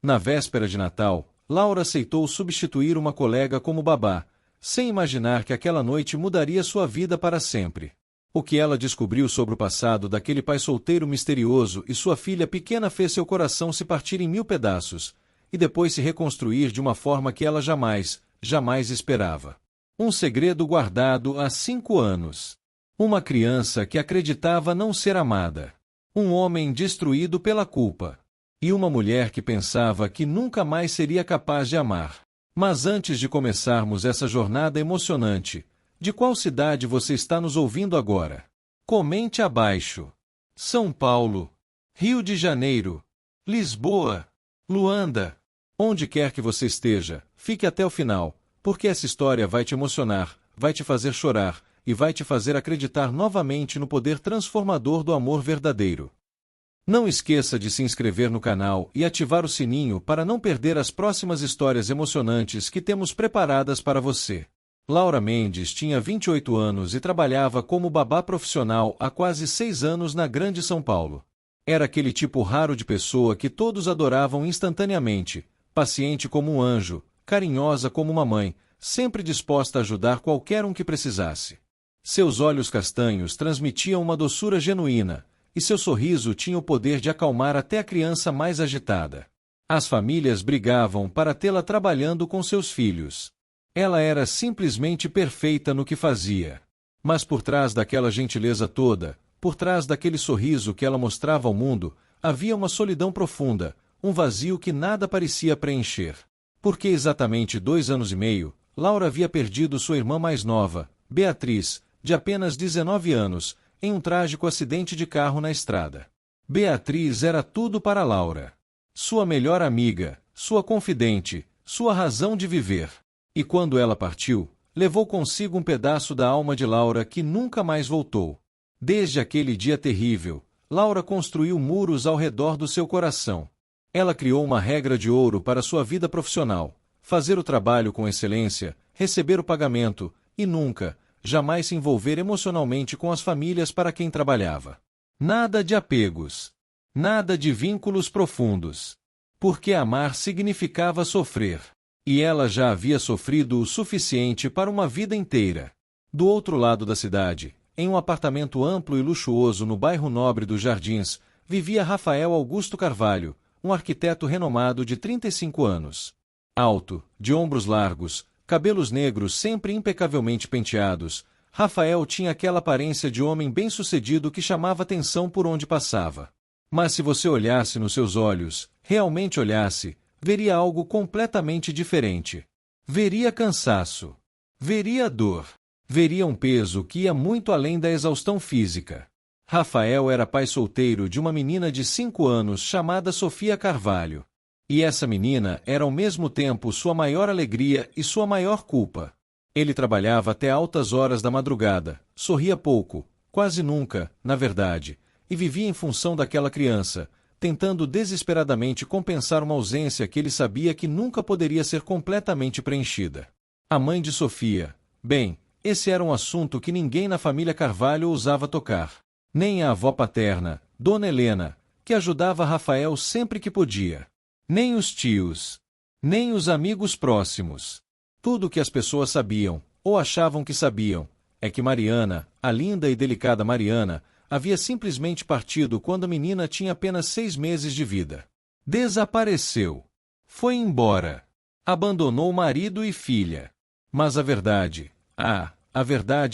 Na véspera de Natal, Laura aceitou substituir uma colega como babá, sem imaginar que aquela noite mudaria sua vida para sempre. O que ela descobriu sobre o passado daquele pai solteiro misterioso e sua filha pequena fez seu coração se partir em 1000 pedaços, e depois se reconstruir de uma forma que ela jamais esperava. Um segredo guardado há 5 anos. Uma criança que acreditava não ser amada. Um homem destruído pela culpa. E uma mulher que pensava que nunca mais seria capaz de amar. Mas antes de começarmos essa jornada emocionante, de qual cidade você está nos ouvindo agora? Comente abaixo. São Paulo, Rio de Janeiro, Lisboa, Luanda. Onde quer que você esteja, fique até o final, porque essa história vai te emocionar, vai te fazer chorar e vai te fazer acreditar novamente no poder transformador do amor verdadeiro. Não esqueça de se inscrever no canal e ativar o sininho para não perder as próximas histórias emocionantes que temos preparadas para você. Laura Mendes tinha 28 anos e trabalhava como babá profissional há quase 6 anos na Grande São Paulo. Era aquele tipo raro de pessoa que todos adoravam instantaneamente, paciente como um anjo, carinhosa como uma mãe, sempre disposta a ajudar qualquer um que precisasse. Seus olhos castanhos transmitiam uma doçura genuína, e seu sorriso tinha o poder de acalmar até a criança mais agitada. As famílias brigavam para tê-la trabalhando com seus filhos. Ela era simplesmente perfeita no que fazia. Mas por trás daquela gentileza toda, por trás daquele sorriso que ela mostrava ao mundo, havia uma solidão profunda, um vazio que nada parecia preencher. Porque exatamente 2 anos e meio, Laura havia perdido sua irmã mais nova, Beatriz, de apenas 19 anos, em um trágico acidente de carro na estrada. Beatriz era tudo para Laura. Sua melhor amiga, sua confidente, sua razão de viver. E quando ela partiu, levou consigo um pedaço da alma de Laura que nunca mais voltou. Desde aquele dia terrível, Laura construiu muros ao redor do seu coração. Ela criou uma regra de ouro para sua vida profissional: fazer o trabalho com excelência, receber o pagamento, e nunca, jamais se envolver emocionalmente com as famílias para quem trabalhava. Nada de apegos. Nada de vínculos profundos. Porque amar significava sofrer. E ela já havia sofrido o suficiente para uma vida inteira. Do outro lado da cidade, em um apartamento amplo e luxuoso no bairro nobre dos Jardins, vivia Rafael Augusto Carvalho, um arquiteto renomado de 35 anos. Alto, de ombros largos, cabelos negros sempre impecavelmente penteados, Rafael tinha aquela aparência de homem bem-sucedido que chamava atenção por onde passava. Mas se você olhasse nos seus olhos, realmente olhasse, veria algo completamente diferente. Veria cansaço. Veria dor. Veria um peso que ia muito além da exaustão física. Rafael era pai solteiro de uma menina de 5 anos chamada Sofia Carvalho. E essa menina era ao mesmo tempo sua maior alegria e sua maior culpa. Ele trabalhava até altas horas da madrugada, sorria pouco, quase nunca, na verdade, e vivia em função daquela criança, tentando desesperadamente compensar uma ausência que ele sabia que nunca poderia ser completamente preenchida. A mãe de Sofia. Bem, esse era um assunto que ninguém na família Carvalho ousava tocar. Nem a avó paterna, Dona Helena, que ajudava Rafael sempre que podia. Nem os tios. Nem os amigos próximos. Tudo o que as pessoas sabiam, ou achavam que sabiam, é que Mariana, a linda e delicada Mariana, havia simplesmente partido quando a menina tinha apenas 6 meses de vida. Desapareceu. Foi embora. Abandonou marido e filha. Mas a verdade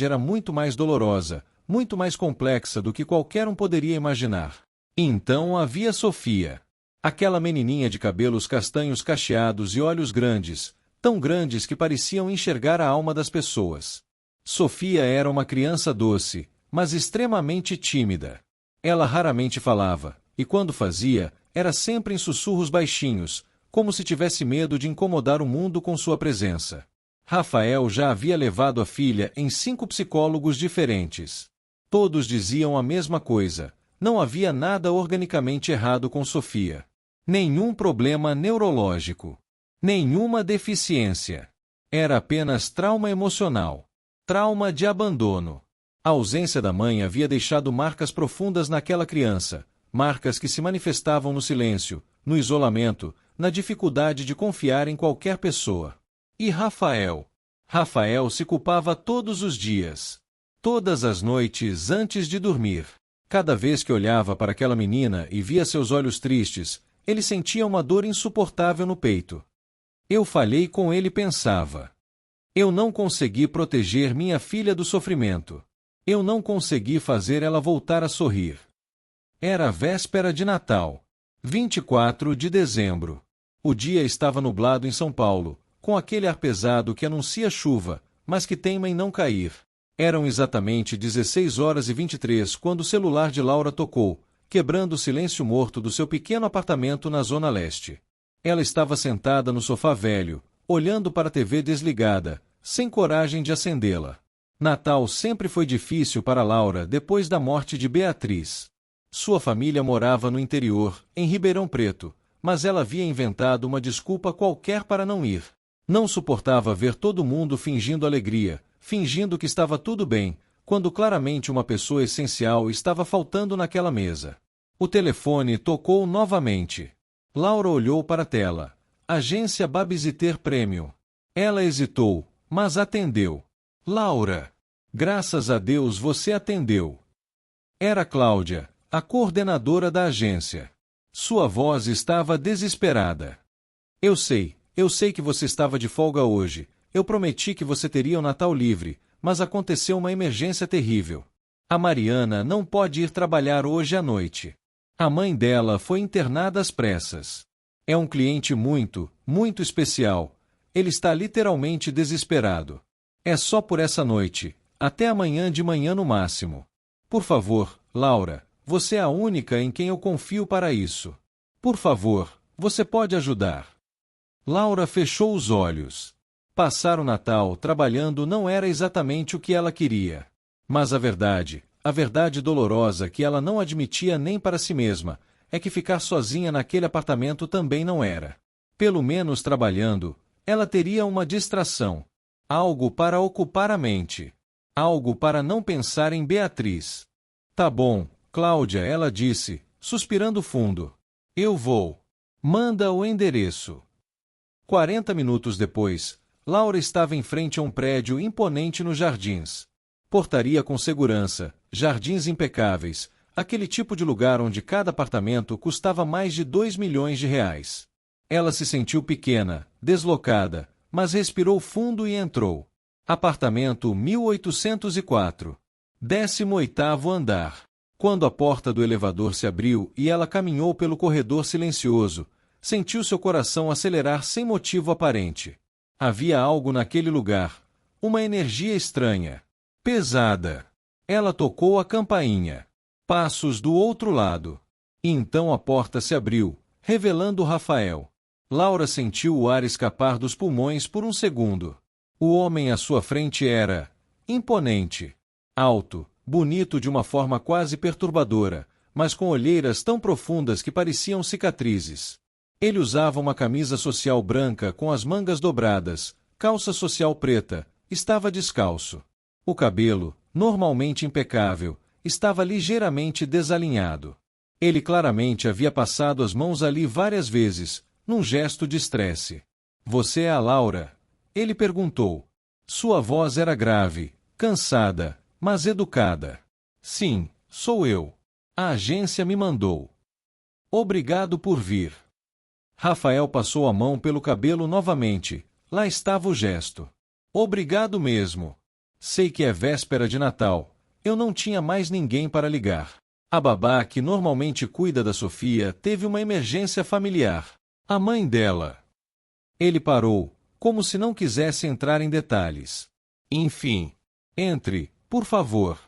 era muito mais dolorosa, muito mais complexa do que qualquer um poderia imaginar. Então havia Sofia. Aquela menininha de cabelos castanhos cacheados e olhos grandes, tão grandes que pareciam enxergar a alma das pessoas. Sofia era uma criança doce, mas extremamente tímida. Ela raramente falava, e quando fazia, era sempre em sussurros baixinhos, como se tivesse medo de incomodar o mundo com sua presença. Rafael já havia levado a filha em 5 psicólogos diferentes. Todos diziam a mesma coisa: não havia nada organicamente errado com Sofia. Nenhum problema neurológico. Nenhuma deficiência. Era apenas trauma emocional. Trauma de abandono. A ausência da mãe havia deixado marcas profundas naquela criança, marcas que se manifestavam no silêncio, no isolamento, na dificuldade de confiar em qualquer pessoa. E Rafael? Rafael se culpava todos os dias. Todas as noites antes de dormir. Cada vez que olhava para aquela menina e via seus olhos tristes, ele sentia uma dor insuportável no peito. Eu falhei com ele, pensava. Eu não consegui proteger minha filha do sofrimento. Eu não consegui fazer ela voltar a sorrir. Era a véspera de Natal. 24 de dezembro. O dia estava nublado em São Paulo, com aquele ar pesado que anuncia chuva, mas que teima em não cair. Eram exatamente 16h23 quando o celular de Laura tocou, quebrando o silêncio morto do seu pequeno apartamento na Zona Leste. Ela estava sentada no sofá velho, olhando para a TV desligada, sem coragem de acendê-la. Natal sempre foi difícil para Laura depois da morte de Beatriz. Sua família morava no interior, em Ribeirão Preto, mas ela havia inventado uma desculpa qualquer para não ir. Não suportava ver todo mundo fingindo alegria, fingindo que estava tudo bem, quando claramente uma pessoa essencial estava faltando naquela mesa. O telefone tocou novamente. Laura olhou para a tela. Agência Babysitter Premium. Ela hesitou, mas atendeu. Laura! Graças a Deus você atendeu. Era Cláudia, a coordenadora da agência. Sua voz estava desesperada. Eu sei que você estava de folga hoje. Eu prometi que você teria o Natal livre, mas aconteceu uma emergência terrível. A Mariana não pode ir trabalhar hoje à noite. A mãe dela foi internada às pressas. É um cliente muito, muito especial. Ele está literalmente desesperado. É só por essa noite, até amanhã de manhã no máximo. Por favor, Laura, você é a única em quem eu confio para isso. Por favor, você pode ajudar. Laura fechou os olhos. Passar o Natal trabalhando não era exatamente o que ela queria. Mas a verdade dolorosa que ela não admitia nem para si mesma, é que ficar sozinha naquele apartamento também não era. Pelo menos trabalhando, ela teria uma distração. Algo para ocupar a mente. Algo para não pensar em Beatriz. Tá bom, Cláudia, ela disse, suspirando fundo. Eu vou. Manda o endereço. 40 minutos depois, Laura estava em frente a um prédio imponente nos jardins. Portaria com segurança, jardins impecáveis, aquele tipo de lugar onde cada apartamento custava mais de 2 milhões de reais. Ela se sentiu pequena, deslocada, mas respirou fundo e entrou. Apartamento 1804. 18º andar. Quando a porta do elevador se abriu e ela caminhou pelo corredor silencioso, sentiu seu coração acelerar sem motivo aparente. Havia algo naquele lugar, uma energia estranha, pesada. Ela tocou a campainha. Passos do outro lado. E então a porta se abriu, revelando Rafael. Laura sentiu o ar escapar dos pulmões por um segundo. O homem à sua frente era imponente, alto, bonito de uma forma quase perturbadora, mas com olheiras tão profundas que pareciam cicatrizes. Ele usava uma camisa social branca com as mangas dobradas, calça social preta, estava descalço. O cabelo, normalmente impecável, estava ligeiramente desalinhado. Ele claramente havia passado as mãos ali várias vezes, num gesto de estresse. Você é a Laura? Ele perguntou. Sua voz era grave, cansada, mas educada. Sim, sou eu. A agência me mandou. Obrigado por vir. Rafael passou a mão pelo cabelo novamente. Lá estava o gesto. Obrigado mesmo. Sei que é véspera de Natal. Eu não tinha mais ninguém para ligar. A babá que normalmente cuida da Sofia teve uma emergência familiar. A mãe dela. Ele parou, como se não quisesse entrar em detalhes. Enfim. Entre, por favor.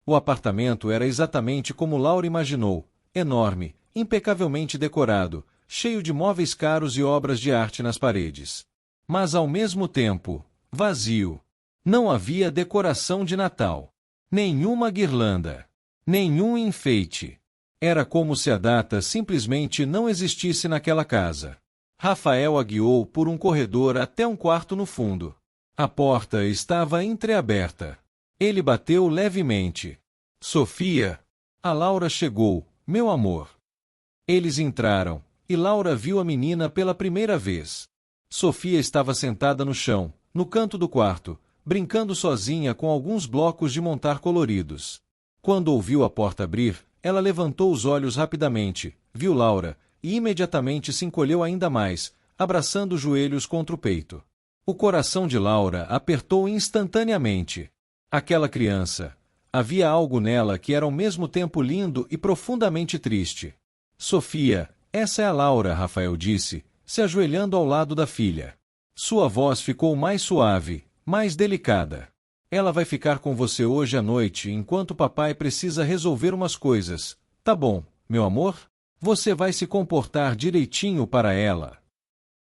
O apartamento era exatamente como Laura imaginou, enorme, impecavelmente decorado, cheio de móveis caros e obras de arte nas paredes. Mas ao mesmo tempo, vazio. Não havia decoração de Natal. Nenhuma guirlanda. Nenhum enfeite. Era como se a data simplesmente não existisse naquela casa. Rafael a guiou por um corredor até um quarto no fundo. A porta estava entreaberta. Ele bateu levemente. Sofia! A Laura chegou, meu amor. Eles entraram, e Laura viu a menina pela primeira vez. Sofia estava sentada no chão, no canto do quarto, brincando sozinha com alguns blocos de montar coloridos. Quando ouviu a porta abrir, ela levantou os olhos rapidamente, viu Laura, e imediatamente se encolheu ainda mais, abraçando os joelhos contra o peito. O coração de Laura apertou instantaneamente. Aquela criança. Havia algo nela que era ao mesmo tempo lindo e profundamente triste. Sofia, essa é a Laura, Rafael disse, se ajoelhando ao lado da filha. Sua voz ficou mais suave, mais delicada. Ela vai ficar com você hoje à noite enquanto papai precisa resolver umas coisas. Tá bom, meu amor? Você vai se comportar direitinho para ela.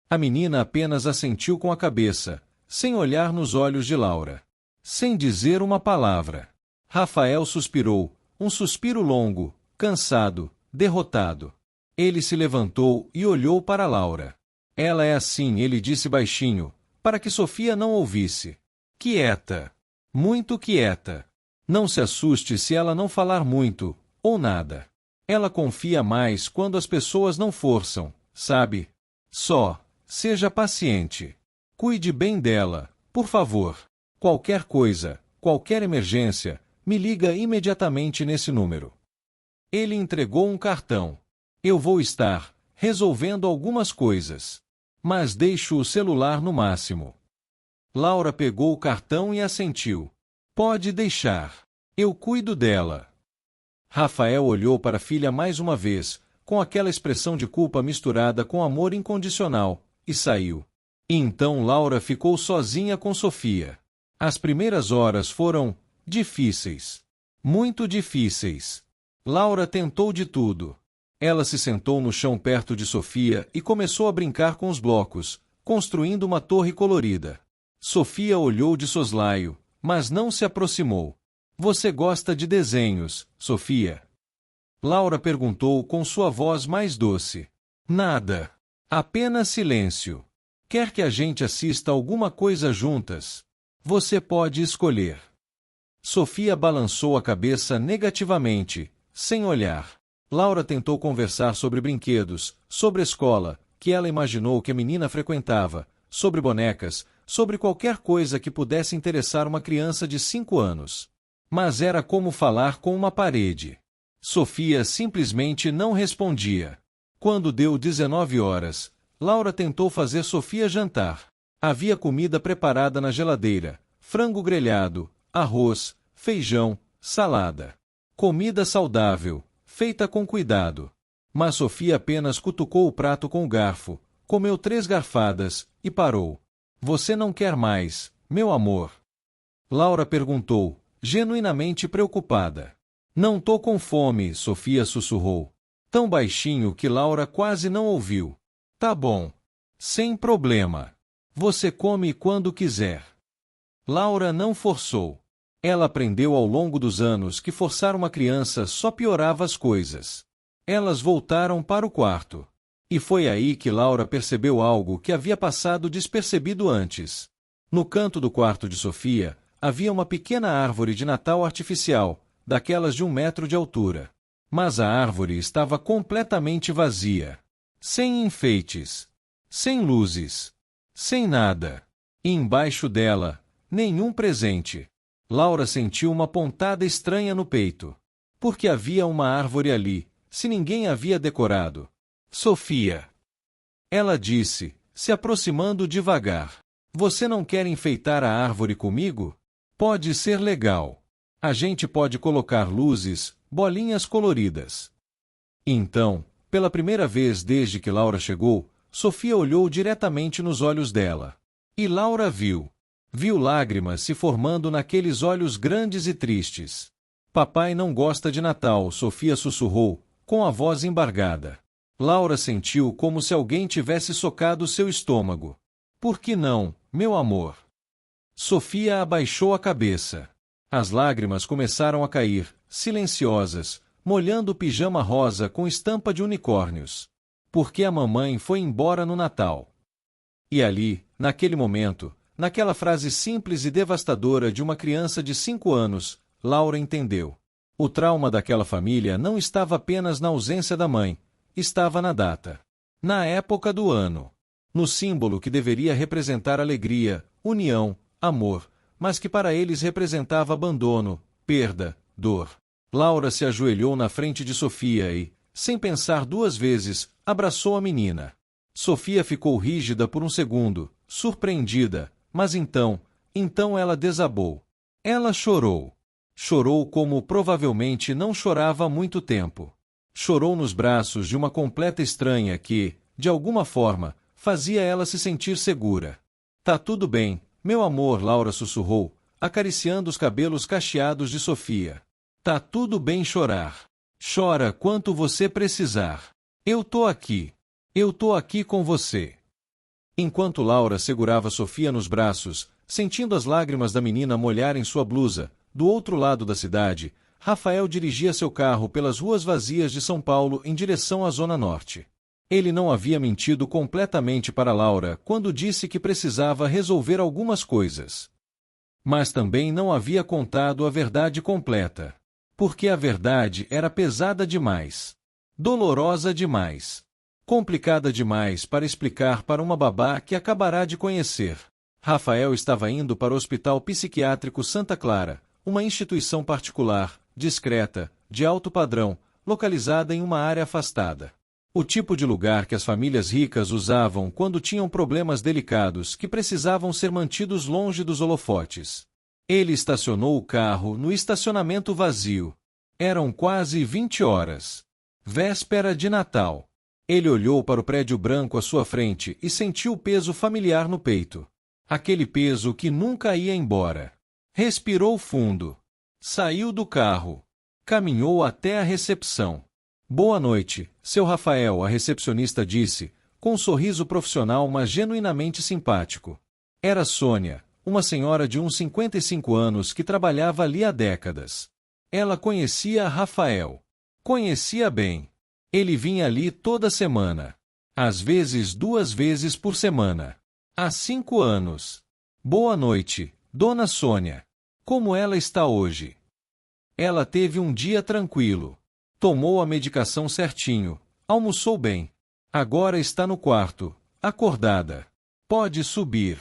A menina apenas assentiu com a cabeça, sem olhar nos olhos de Laura. Sem dizer uma palavra. Rafael suspirou, um suspiro longo, cansado, derrotado. Ele se levantou e olhou para Laura. Ela é assim, ele disse baixinho, para que Sofia não ouvisse. Quieta. Muito quieta. Não se assuste se ela não falar muito, ou nada. Ela confia mais quando as pessoas não forçam, sabe? Só, seja paciente. Cuide bem dela, por favor. Qualquer coisa, qualquer emergência, me liga imediatamente nesse número. Ele entregou um cartão. Eu vou estar resolvendo algumas coisas. Mas deixo o celular no máximo. Laura pegou o cartão e assentiu. Pode deixar. Eu cuido dela. Rafael olhou para a filha mais uma vez, com aquela expressão de culpa misturada com amor incondicional, e saiu. E então Laura ficou sozinha com Sofia. As primeiras horas foram difíceis. Muito difíceis. Laura tentou de tudo. Ela se sentou no chão perto de Sofia e começou a brincar com os blocos, construindo uma torre colorida. Sofia olhou de soslaio, mas não se aproximou. Você gosta de desenhos, Sofia? Laura perguntou com sua voz mais doce. Nada. Apenas silêncio. Quer que a gente assista alguma coisa juntas? Você pode escolher. Sofia balançou a cabeça negativamente, sem olhar. Laura tentou conversar sobre brinquedos, sobre a escola, que ela imaginou que a menina frequentava, sobre bonecas, sobre qualquer coisa que pudesse interessar uma criança de 5 anos. Mas era como falar com uma parede. Sofia simplesmente não respondia. Quando deu 19 horas, Laura tentou fazer Sofia jantar. Havia comida preparada na geladeira, frango grelhado, arroz, feijão, salada. Comida saudável, feita com cuidado. Mas Sofia apenas cutucou o prato com o garfo, comeu 3 garfadas, e parou. Você não quer mais, meu amor? Laura perguntou, genuinamente preocupada. Não tô com fome, Sofia sussurrou. Tão baixinho que Laura quase não ouviu. Tá bom. Sem problema. Você come quando quiser. Laura não forçou. Ela aprendeu ao longo dos anos que forçar uma criança só piorava as coisas. Elas voltaram para o quarto. E foi aí que Laura percebeu algo que havia passado despercebido antes. No canto do quarto de Sofia, havia uma pequena árvore de Natal artificial, daquelas de 1 metro de altura. Mas a árvore estava completamente vazia. Sem enfeites. Sem luzes. Sem nada. E embaixo dela, nenhum presente. Laura sentiu uma pontada estranha no peito. Porque havia uma árvore ali, se ninguém havia decorado. Sofia. Ela disse, se aproximando devagar. Você não quer enfeitar a árvore comigo? Pode ser legal. A gente pode colocar luzes, bolinhas coloridas. Então, pela primeira vez desde que Laura chegou, Sofia olhou diretamente nos olhos dela. E Laura viu. Viu lágrimas se formando naqueles olhos grandes e tristes. Papai não gosta de Natal, Sofia sussurrou, com a voz embargada. Laura sentiu como se alguém tivesse socado seu estômago. Por que não, meu amor? Sofia abaixou a cabeça. As lágrimas começaram a cair, silenciosas, molhando o pijama rosa com estampa de unicórnios. Porque a mamãe foi embora no Natal. E ali, naquele momento, naquela frase simples e devastadora de uma criança de 5 anos, Laura entendeu. O trauma daquela família não estava apenas na ausência da mãe, estava na data. Na época do ano. No símbolo que deveria representar alegria, união, amor, mas que para eles representava abandono, perda, dor. Laura se ajoelhou na frente de Sofia e, sem pensar duas vezes, abraçou a menina. Sofia ficou rígida por um segundo, surpreendida, mas então ela desabou. Ela chorou. Chorou como provavelmente não chorava há muito tempo. Chorou nos braços de uma completa estranha que, de alguma forma, fazia ela se sentir segura. Tá tudo bem, meu amor, Laura sussurrou, acariciando os cabelos cacheados de Sofia. Tá tudo bem chorar. Chora quanto você precisar. Eu tô aqui. Eu tô aqui com você. Enquanto Laura segurava Sofia nos braços, sentindo as lágrimas da menina molharem sua blusa, do outro lado da cidade, Rafael dirigia seu carro pelas ruas vazias de São Paulo em direção à Zona Norte. Ele não havia mentido completamente para Laura quando disse que precisava resolver algumas coisas. Mas também não havia contado a verdade completa. Porque a verdade era pesada demais. Dolorosa demais. Complicada demais para explicar para uma babá que acabará de conhecer. Rafael estava indo para o Hospital Psiquiátrico Santa Clara, uma instituição particular, discreta, de alto padrão, localizada em uma área afastada. O tipo de lugar que as famílias ricas usavam quando tinham problemas delicados que precisavam ser mantidos longe dos holofotes. Ele estacionou o carro no estacionamento vazio. Eram quase 20 horas. Véspera de Natal. Ele olhou para o prédio branco à sua frente e sentiu o peso familiar no peito. Aquele peso que nunca ia embora. Respirou fundo. Saiu do carro. Caminhou até a recepção. Boa noite, seu Rafael, a recepcionista disse, com um sorriso profissional mas genuinamente simpático. Era Sônia, uma senhora de uns 55 anos que trabalhava ali há décadas. Ela conhecia Rafael. Conhecia bem. Ele vinha ali toda semana. Às vezes 2 vezes por semana. Há 5 anos. Boa noite, dona Sônia. Como ela está hoje? Ela teve um dia tranquilo. Tomou a medicação certinho. Almoçou bem. Agora está no quarto, acordada. Pode subir.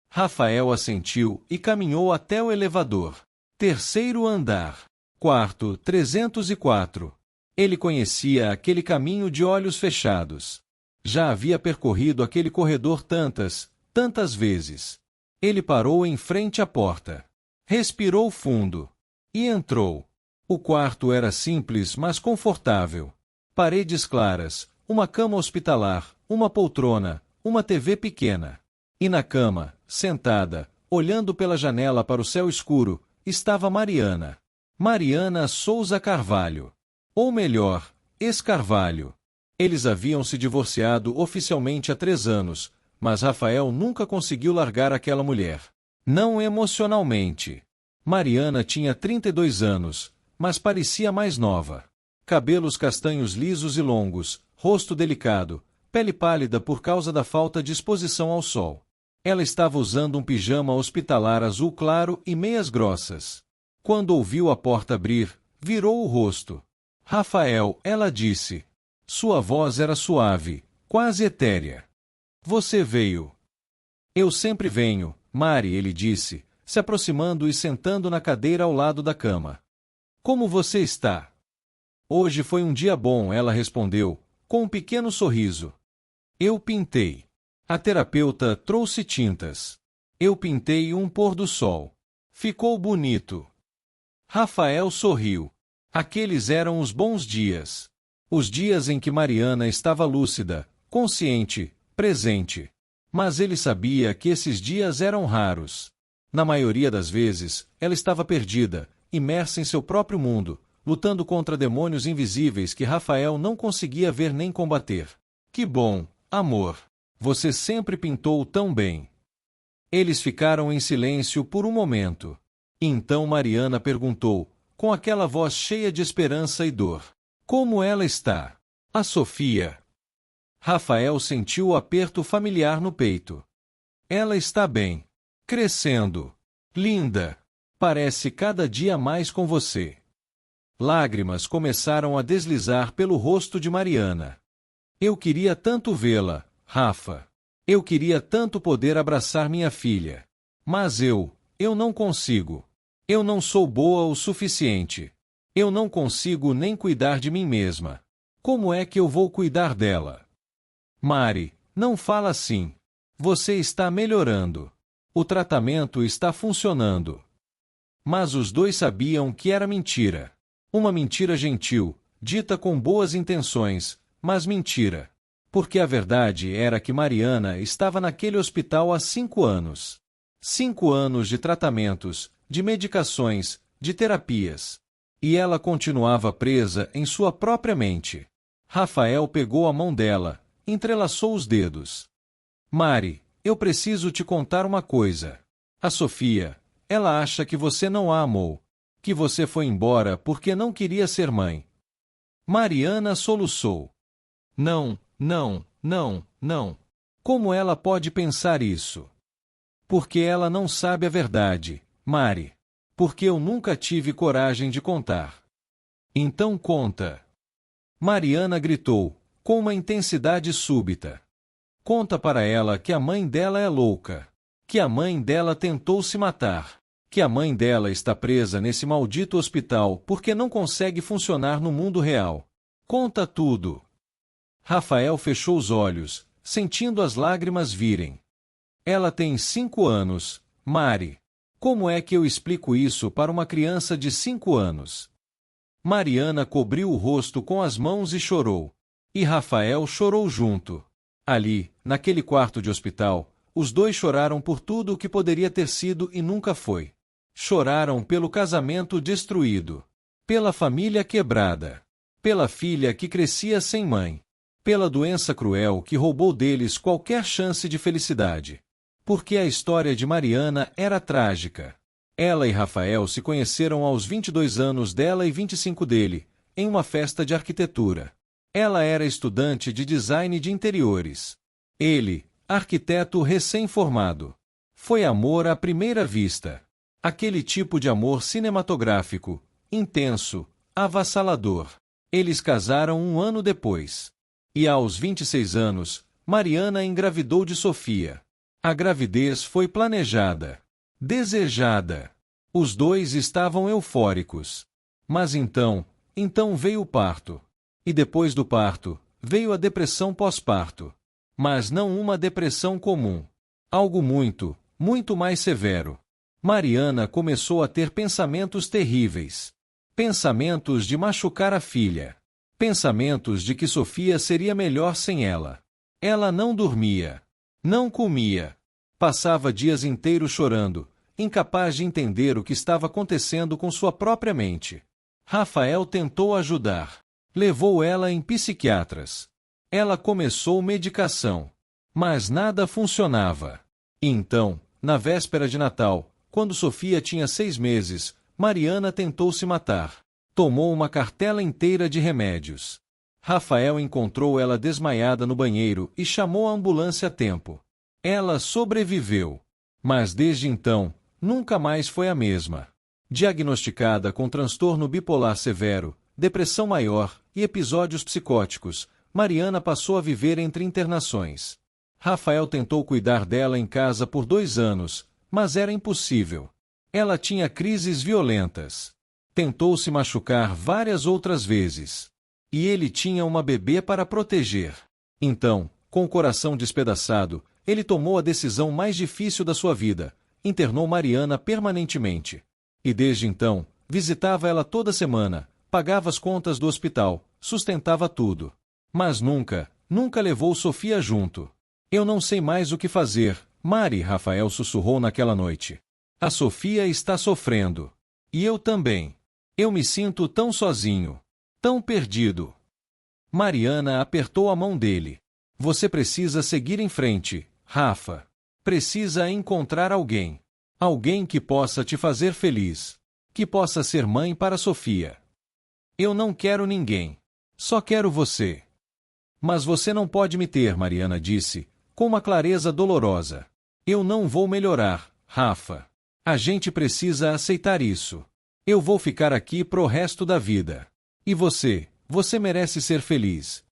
Rafael assentiu e caminhou até o elevador. 3º andar. Quarto 304. Ele conhecia aquele caminho de olhos fechados. Já havia percorrido aquele corredor tantas vezes. Ele parou em frente à porta. Respirou fundo. E entrou. O quarto era simples, mas confortável. Paredes claras, uma cama hospitalar, uma poltrona, uma TV pequena. E na cama, sentada, olhando pela janela para o céu escuro, estava Mariana. Mariana Souza Carvalho. Ou melhor, ex-Carvalho. Eles haviam se divorciado oficialmente há 3 anos, mas Rafael nunca conseguiu largar aquela mulher. Não emocionalmente. Mariana tinha 32 anos, mas parecia mais nova. Cabelos castanhos lisos e longos, rosto delicado, pele pálida por causa da falta de exposição ao sol. Ela estava usando um pijama hospitalar azul claro e meias grossas. Quando ouviu a porta abrir, virou o rosto. Rafael, ela disse. Sua voz era suave, quase etérea. Você veio. Eu sempre venho, Mari, ele disse, se aproximando e sentando na cadeira ao lado da cama. Como você está? Hoje foi um dia bom, ela respondeu, com um pequeno sorriso. Eu pintei. A terapeuta trouxe tintas. Eu pintei um pôr do sol. Ficou bonito. Rafael sorriu. Aqueles eram os bons dias. Os dias em que Mariana estava lúcida, consciente, presente. Mas ele sabia que esses dias eram raros. Na maioria das vezes, ela estava perdida, imersa em seu próprio mundo, lutando contra demônios invisíveis que Rafael não conseguia ver nem combater. Que bom, amor. Você sempre pintou tão bem. Eles ficaram em silêncio por um momento. Então Mariana perguntou, com aquela voz cheia de esperança e dor. Como ela está? A Sofia. Rafael sentiu o aperto familiar no peito. Ela está bem. Crescendo. Linda. Parece cada dia mais com você. Lágrimas começaram a deslizar pelo rosto de Mariana. Eu queria tanto vê-la, Rafa. Eu queria tanto poder abraçar minha filha. Mas eu não consigo. Eu não sou boa o suficiente. Eu não consigo nem cuidar de mim mesma. Como é que eu vou cuidar dela? Mari, não fala assim. Você está melhorando. O tratamento está funcionando. Mas os dois sabiam que era mentira. Uma mentira gentil, dita com boas intenções, mas mentira. Porque a verdade era que Mariana estava naquele hospital há 5 anos. 5 anos de tratamentos, de medicações, de terapias. E ela continuava presa em sua própria mente. Rafael pegou a mão dela, entrelaçou os dedos. Mari, eu preciso te contar uma coisa. A Sofia, ela acha que você não a amou. Que você foi embora porque não queria ser mãe. Mariana soluçou. Não, não, não, não. Como ela pode pensar isso? Porque ela não sabe a verdade, Mari. Porque eu nunca tive coragem de contar. Então conta. Mariana gritou, com uma intensidade súbita. Conta para ela que a mãe dela é louca. Que a mãe dela tentou se matar. Que a mãe dela está presa nesse maldito hospital porque não consegue funcionar no mundo real. Conta tudo. Rafael fechou os olhos, sentindo as lágrimas virem. Ela tem 5 anos, Mari. Como é que eu explico isso para uma criança de 5 anos? Mariana cobriu o rosto com as mãos e chorou. E Rafael chorou junto. Ali, naquele quarto de hospital, os dois choraram por tudo o que poderia ter sido e nunca foi. Choraram pelo casamento destruído. Pela família quebrada. Pela filha que crescia sem mãe. Pela doença cruel que roubou deles qualquer chance de felicidade. Porque a história de Mariana era trágica. Ela e Rafael se conheceram aos 22 anos dela e 25 dele, em uma festa de arquitetura. Ela era estudante de design de interiores. Ele, arquiteto recém-formado. Foi amor à primeira vista. Aquele tipo de amor cinematográfico, intenso, avassalador. Eles casaram 1 ano depois. E aos 26 anos, Mariana engravidou de Sofia. A gravidez foi planejada. Desejada. Os dois estavam eufóricos. Mas então veio o parto. E depois do parto, veio a depressão pós-parto. Mas não uma depressão comum. Algo muito, muito mais severo. Mariana começou a ter pensamentos terríveis. Pensamentos de machucar a filha. Pensamentos de que Sofia seria melhor sem ela. Ela não dormia. Não comia. Passava dias inteiros chorando, incapaz de entender o que estava acontecendo com sua própria mente. Rafael tentou ajudar. Levou ela em psiquiatras. Ela começou medicação. Mas nada funcionava. E então, na véspera de Natal, quando Sofia tinha 6 meses, Mariana tentou se matar. Tomou uma cartela inteira de remédios. Rafael encontrou ela desmaiada no banheiro e chamou a ambulância a tempo. Ela sobreviveu. Mas desde então, nunca mais foi a mesma. Diagnosticada com transtorno bipolar severo, depressão maior e episódios psicóticos, Mariana passou a viver entre internações. Rafael tentou cuidar dela em casa por 2 anos, mas era impossível. Ela tinha crises violentas. Tentou se machucar várias outras vezes. E ele tinha uma bebê para proteger. Então, com o coração despedaçado, ele tomou a decisão mais difícil da sua vida. Internou Mariana permanentemente. E desde então, visitava ela toda semana, pagava as contas do hospital, sustentava tudo. Mas nunca levou Sofia junto. Eu não sei mais o que fazer, Mari, Rafael sussurrou naquela noite. A Sofia está sofrendo. E eu também. Eu me sinto tão sozinho. Tão perdido. Mariana apertou a mão dele. Você precisa seguir em frente, Rafa. Precisa encontrar alguém. Alguém que possa te fazer feliz. Que possa ser mãe para Sofia. Eu não quero ninguém. Só quero você. Mas você não pode me ter, Mariana disse, com uma clareza dolorosa. Eu não vou melhorar, Rafa. A gente precisa aceitar isso. Eu vou ficar aqui pro resto da vida. E você merece ser feliz.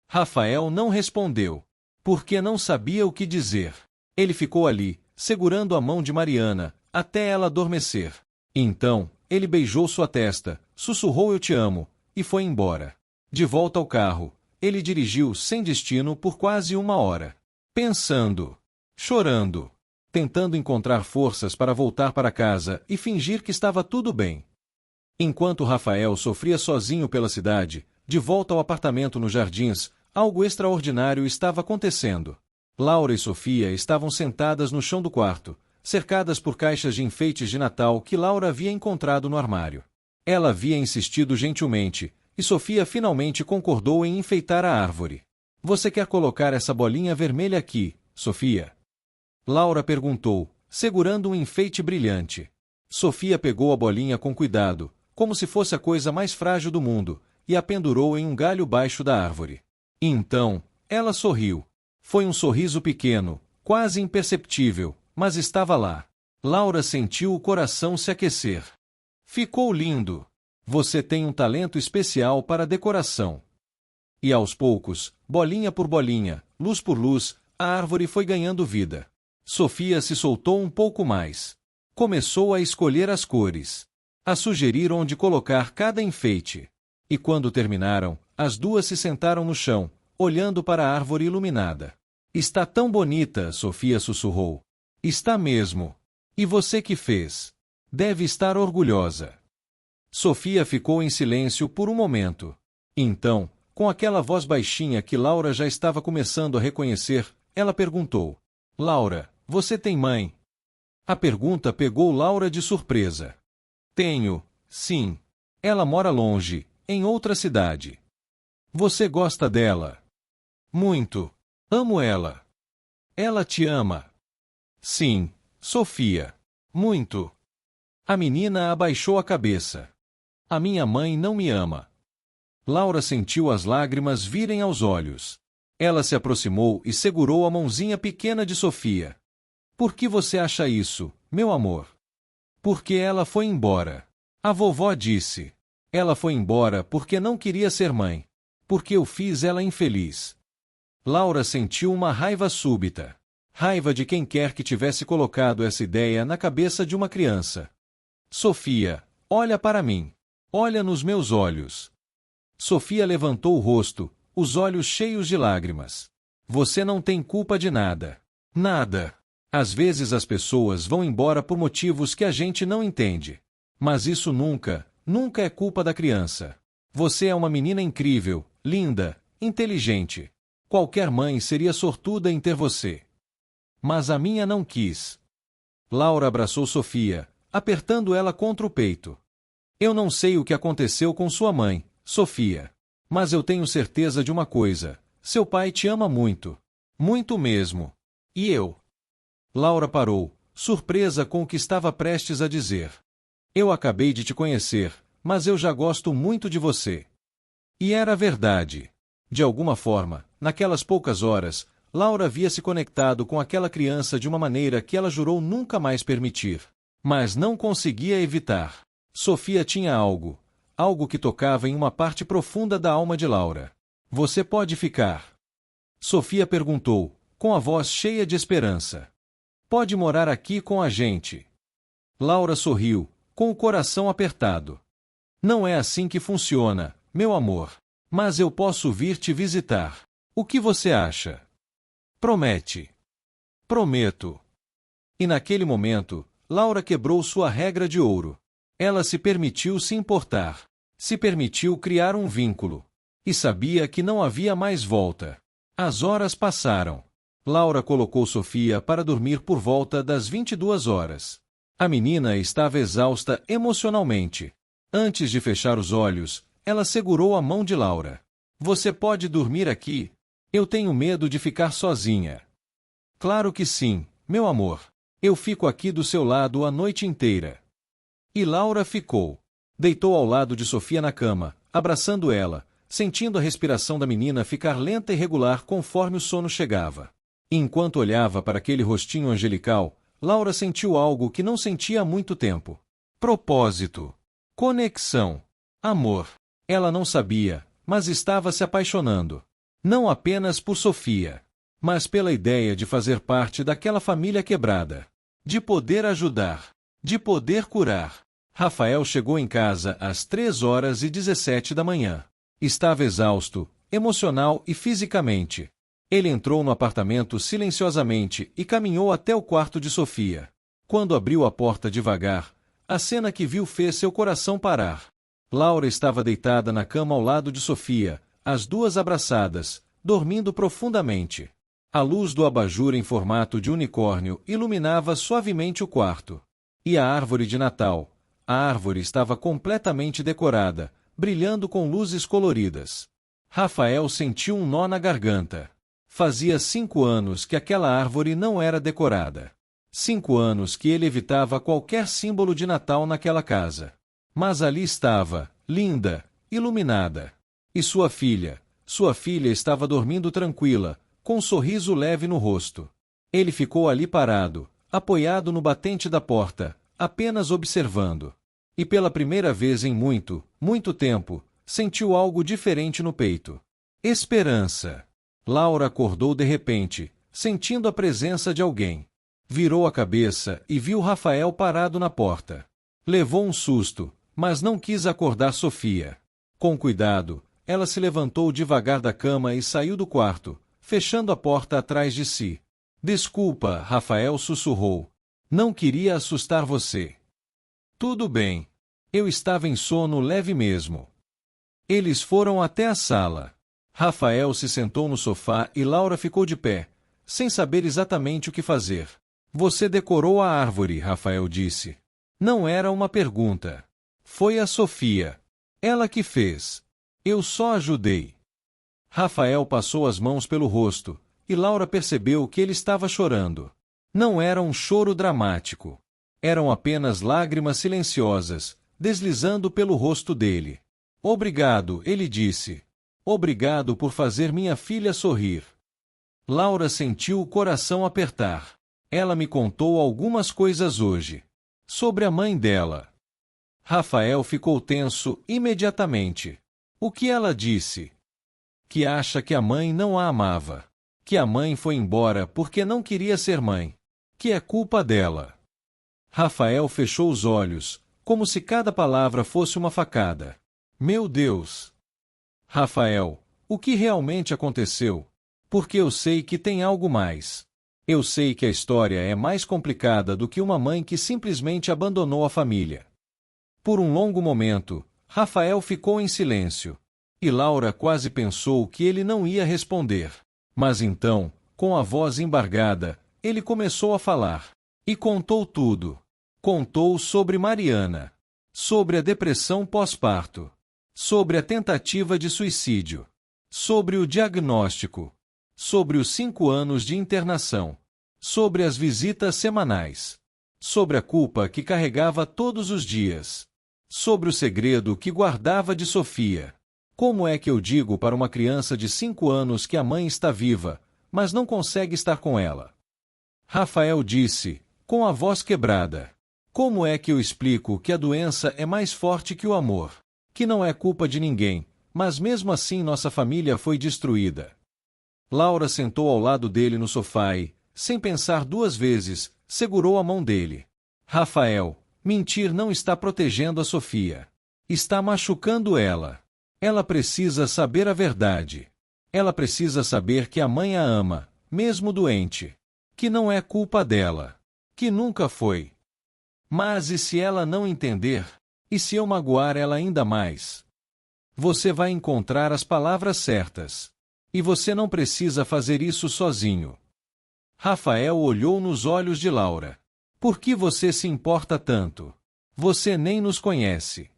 Rafael não respondeu, porque não sabia o que dizer. Ele ficou ali, segurando a mão de Mariana, até ela adormecer. Então, ele beijou sua testa, sussurrou "eu te amo", e foi embora. De volta ao carro, ele dirigiu sem destino por quase 1 hora. Pensando, chorando, tentando encontrar forças para voltar para casa e fingir que estava tudo bem. Enquanto Rafael sofria sozinho pela cidade, de volta ao apartamento nos Jardins, algo extraordinário estava acontecendo. Laura e Sofia estavam sentadas no chão do quarto, cercadas por caixas de enfeites de Natal que Laura havia encontrado no armário. Ela havia insistido gentilmente, e Sofia finalmente concordou em enfeitar a árvore. "Você quer colocar essa bolinha vermelha aqui, Sofia?" Laura perguntou, segurando um enfeite brilhante. Sofia pegou a bolinha com cuidado, como se fosse a coisa mais frágil do mundo, e a pendurou em um galho baixo da árvore. Então, ela sorriu. Foi um sorriso pequeno, quase imperceptível, mas estava lá. Laura sentiu o coração se aquecer. "Ficou lindo. Você tem um talento especial para decoração." E aos poucos, bolinha por bolinha, luz por luz, a árvore foi ganhando vida. Sofia se soltou um pouco mais. Começou a escolher as cores, a sugerir onde colocar cada enfeite. E quando terminaram, as duas se sentaram no chão, olhando para a árvore iluminada. "Está tão bonita", Sofia sussurrou. "Está mesmo. E você que fez? Deve estar orgulhosa." Sofia ficou em silêncio por um momento. Então, com aquela voz baixinha que Laura já estava começando a reconhecer, ela perguntou: "Laura, você tem mãe?" A pergunta pegou Laura de surpresa. "Tenho, sim. Ela mora longe, em outra cidade." "Você gosta dela?" "Muito. Amo ela." "Ela te ama?" "Sim, Sofia. Muito." A menina abaixou a cabeça. "A minha mãe não me ama." Laura sentiu as lágrimas virem aos olhos. Ela se aproximou e segurou a mãozinha pequena de Sofia. "Por que você acha isso, meu amor?" "Porque ela foi embora." A vovó disse. "Ela foi embora porque não queria ser mãe. Porque eu fiz ela infeliz." Laura sentiu uma raiva súbita. Raiva de quem quer que tivesse colocado essa ideia na cabeça de uma criança. "Sofia, olha para mim. Olha nos meus olhos." Sofia levantou o rosto, os olhos cheios de lágrimas. "Você não tem culpa de nada. Nada. Às vezes as pessoas vão embora por motivos que a gente não entende. Mas isso nunca, nunca é culpa da criança. Você é uma menina incrível, linda, inteligente. Qualquer mãe seria sortuda em ter você. Mas a minha não quis." Laura abraçou Sofia, apertando ela contra o peito. "Eu não sei o que aconteceu com sua mãe, Sofia. Mas eu tenho certeza de uma coisa: seu pai te ama muito. Muito mesmo. E eu?" Laura parou, surpresa com o que estava prestes a dizer. "Eu acabei de te conhecer, mas eu já gosto muito de você." E era verdade. De alguma forma, naquelas poucas horas, Laura havia se conectado com aquela criança de uma maneira que ela jurou nunca mais permitir. Mas não conseguia evitar. Sofia tinha algo. Algo que tocava em uma parte profunda da alma de Laura. "Você pode ficar?" Sofia perguntou, com a voz cheia de esperança. "Pode morar aqui com a gente." Laura sorriu, com o coração apertado. "Não é assim que funciona, meu amor. Mas eu posso vir te visitar. O que você acha?" "Promete." "Prometo." E naquele momento, Laura quebrou sua regra de ouro. Ela se permitiu se importar. Se permitiu criar um vínculo. E sabia que não havia mais volta. As horas passaram. Laura colocou Sofia para dormir por volta das 22 horas. A menina estava exausta emocionalmente. Antes de fechar os olhos, ela segurou a mão de Laura. "Você pode dormir aqui? Eu tenho medo de ficar sozinha." "Claro que sim, meu amor. Eu fico aqui do seu lado a noite inteira." E Laura ficou. Deitou ao lado de Sofia na cama, abraçando ela, sentindo a respiração da menina ficar lenta e regular conforme o sono chegava. E enquanto olhava para aquele rostinho angelical, Laura sentiu algo que não sentia há muito tempo. Propósito. Conexão. Amor. Ela não sabia, mas estava se apaixonando. Não apenas por Sofia, mas pela ideia de fazer parte daquela família quebrada, de poder ajudar, de poder curar. Rafael chegou em casa às 3h17 da manhã. Estava exausto, emocional e fisicamente. Ele entrou no apartamento silenciosamente e caminhou até o quarto de Sofia. Quando abriu a porta devagar, a cena que viu fez seu coração parar. Laura estava deitada na cama ao lado de Sofia, as duas abraçadas, dormindo profundamente. A luz do abajur em formato de unicórnio iluminava suavemente o quarto. E a árvore de Natal? A árvore estava completamente decorada, brilhando com luzes coloridas. Rafael sentiu um nó na garganta. Fazia 5 anos que aquela árvore não era decorada. 5 anos que ele evitava qualquer símbolo de Natal naquela casa. Mas ali estava, linda, iluminada. E sua filha estava dormindo tranquila, com um sorriso leve no rosto. Ele ficou ali parado, apoiado no batente da porta, apenas observando. E pela primeira vez em muito, muito tempo, sentiu algo diferente no peito. Esperança. Laura acordou de repente, sentindo a presença de alguém. Virou a cabeça e viu Rafael parado na porta. Levou um susto, mas não quis acordar Sofia. Com cuidado, ela se levantou devagar da cama e saiu do quarto, fechando a porta atrás de si. Desculpa, Rafael sussurrou. Não queria assustar você. Tudo bem. Eu estava em sono leve mesmo. Eles foram até a sala. Rafael se sentou no sofá e Laura ficou de pé, sem saber exatamente o que fazer. Você decorou a árvore, Rafael disse. Não era uma pergunta. Foi a Sofia. Ela que fez. Eu só ajudei. Rafael passou as mãos pelo rosto, e Laura percebeu que ele estava chorando. Não era um choro dramático. Eram apenas lágrimas silenciosas, deslizando pelo rosto dele. Obrigado, ele disse. Obrigado por fazer minha filha sorrir. Laura sentiu o coração apertar. Ela me contou algumas coisas hoje. Sobre a mãe dela. Rafael ficou tenso imediatamente. O que ela disse? Que acha que a mãe não a amava. Que a mãe foi embora porque não queria ser mãe. Que é culpa dela. Rafael fechou os olhos, como se cada palavra fosse uma facada. Meu Deus! Rafael, o que realmente aconteceu? Porque eu sei que tem algo mais. Eu sei que a história é mais complicada do que uma mãe que simplesmente abandonou a família. Por um longo momento, Rafael ficou em silêncio. E Laura quase pensou que ele não ia responder. Mas então, com a voz embargada, ele começou a falar. E contou tudo. Contou sobre Mariana. Sobre a depressão pós-parto. Sobre a tentativa de suicídio. Sobre o diagnóstico. Sobre os 5 anos de internação. Sobre as visitas semanais. Sobre a culpa que carregava todos os dias. Sobre o segredo que guardava de Sofia. Como é que eu digo para uma criança de 5 anos que a mãe está viva, mas não consegue estar com ela? Rafael disse, com a voz quebrada. Como é que eu explico que a doença é mais forte que o amor? Que não é culpa de ninguém, mas mesmo assim nossa família foi destruída. Laura sentou ao lado dele no sofá e, sem pensar 2 vezes, segurou a mão dele. Rafael, mentir não está protegendo a Sofia. Está machucando ela. Ela precisa saber a verdade. Ela precisa saber que a mãe a ama, mesmo doente. Que não é culpa dela. Que nunca foi. Mas e se ela não entender? E se eu magoar ela ainda mais? Você vai encontrar as palavras certas. E você não precisa fazer isso sozinho. Rafael olhou nos olhos de Laura. Por que você se importa tanto? Você nem nos conhece.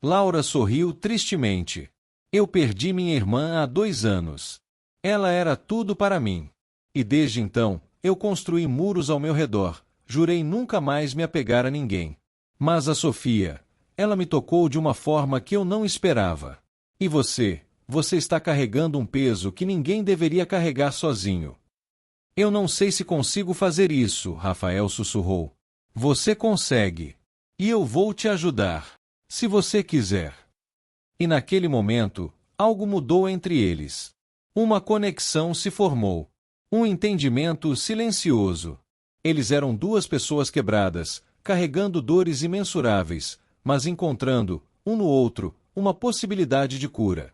Laura sorriu tristemente. Eu perdi minha irmã há 2 anos. Ela era tudo para mim. E desde então, eu construí muros ao meu redor, jurei nunca mais me apegar a ninguém. Mas a Sofia, ela me tocou de uma forma que eu não esperava. E você está carregando um peso que ninguém deveria carregar sozinho. Eu não sei se consigo fazer isso, Rafael sussurrou. Você consegue. E eu vou te ajudar. Se você quiser. E naquele momento, algo mudou entre eles. Uma conexão se formou. Um entendimento silencioso. Eles eram duas pessoas quebradas, carregando dores imensuráveis, mas encontrando, um no outro, uma possibilidade de cura.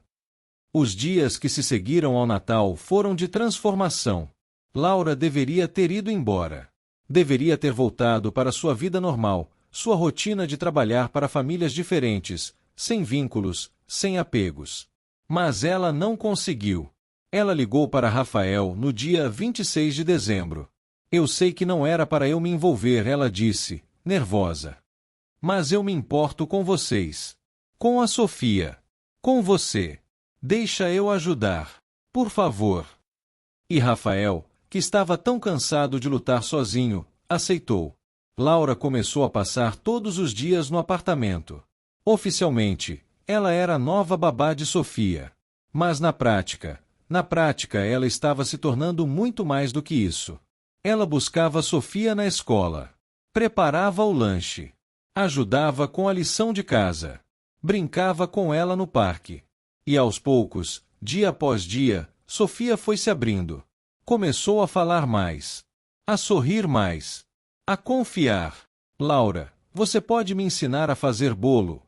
Os dias que se seguiram ao Natal foram de transformação. Laura deveria ter ido embora. Deveria ter voltado para sua vida normal, sua rotina de trabalhar para famílias diferentes, sem vínculos, sem apegos. Mas ela não conseguiu. Ela ligou para Rafael no dia 26 de dezembro. Eu sei que não era para eu me envolver, ela disse, nervosa. Mas eu me importo com vocês. Com a Sofia. Com você. Deixa eu ajudar. Por favor. E Rafael, que estava tão cansado de lutar sozinho, aceitou. Laura começou a passar todos os dias no apartamento. Oficialmente, ela era a nova babá de Sofia. Mas na prática, ela estava se tornando muito mais do que isso. Ela buscava Sofia na escola. Preparava o lanche. Ajudava com a lição de casa. Brincava com ela no parque. E aos poucos, dia após dia, Sofia foi se abrindo. Começou a falar mais. A sorrir mais. A confiar. Laura, você pode me ensinar a fazer bolo?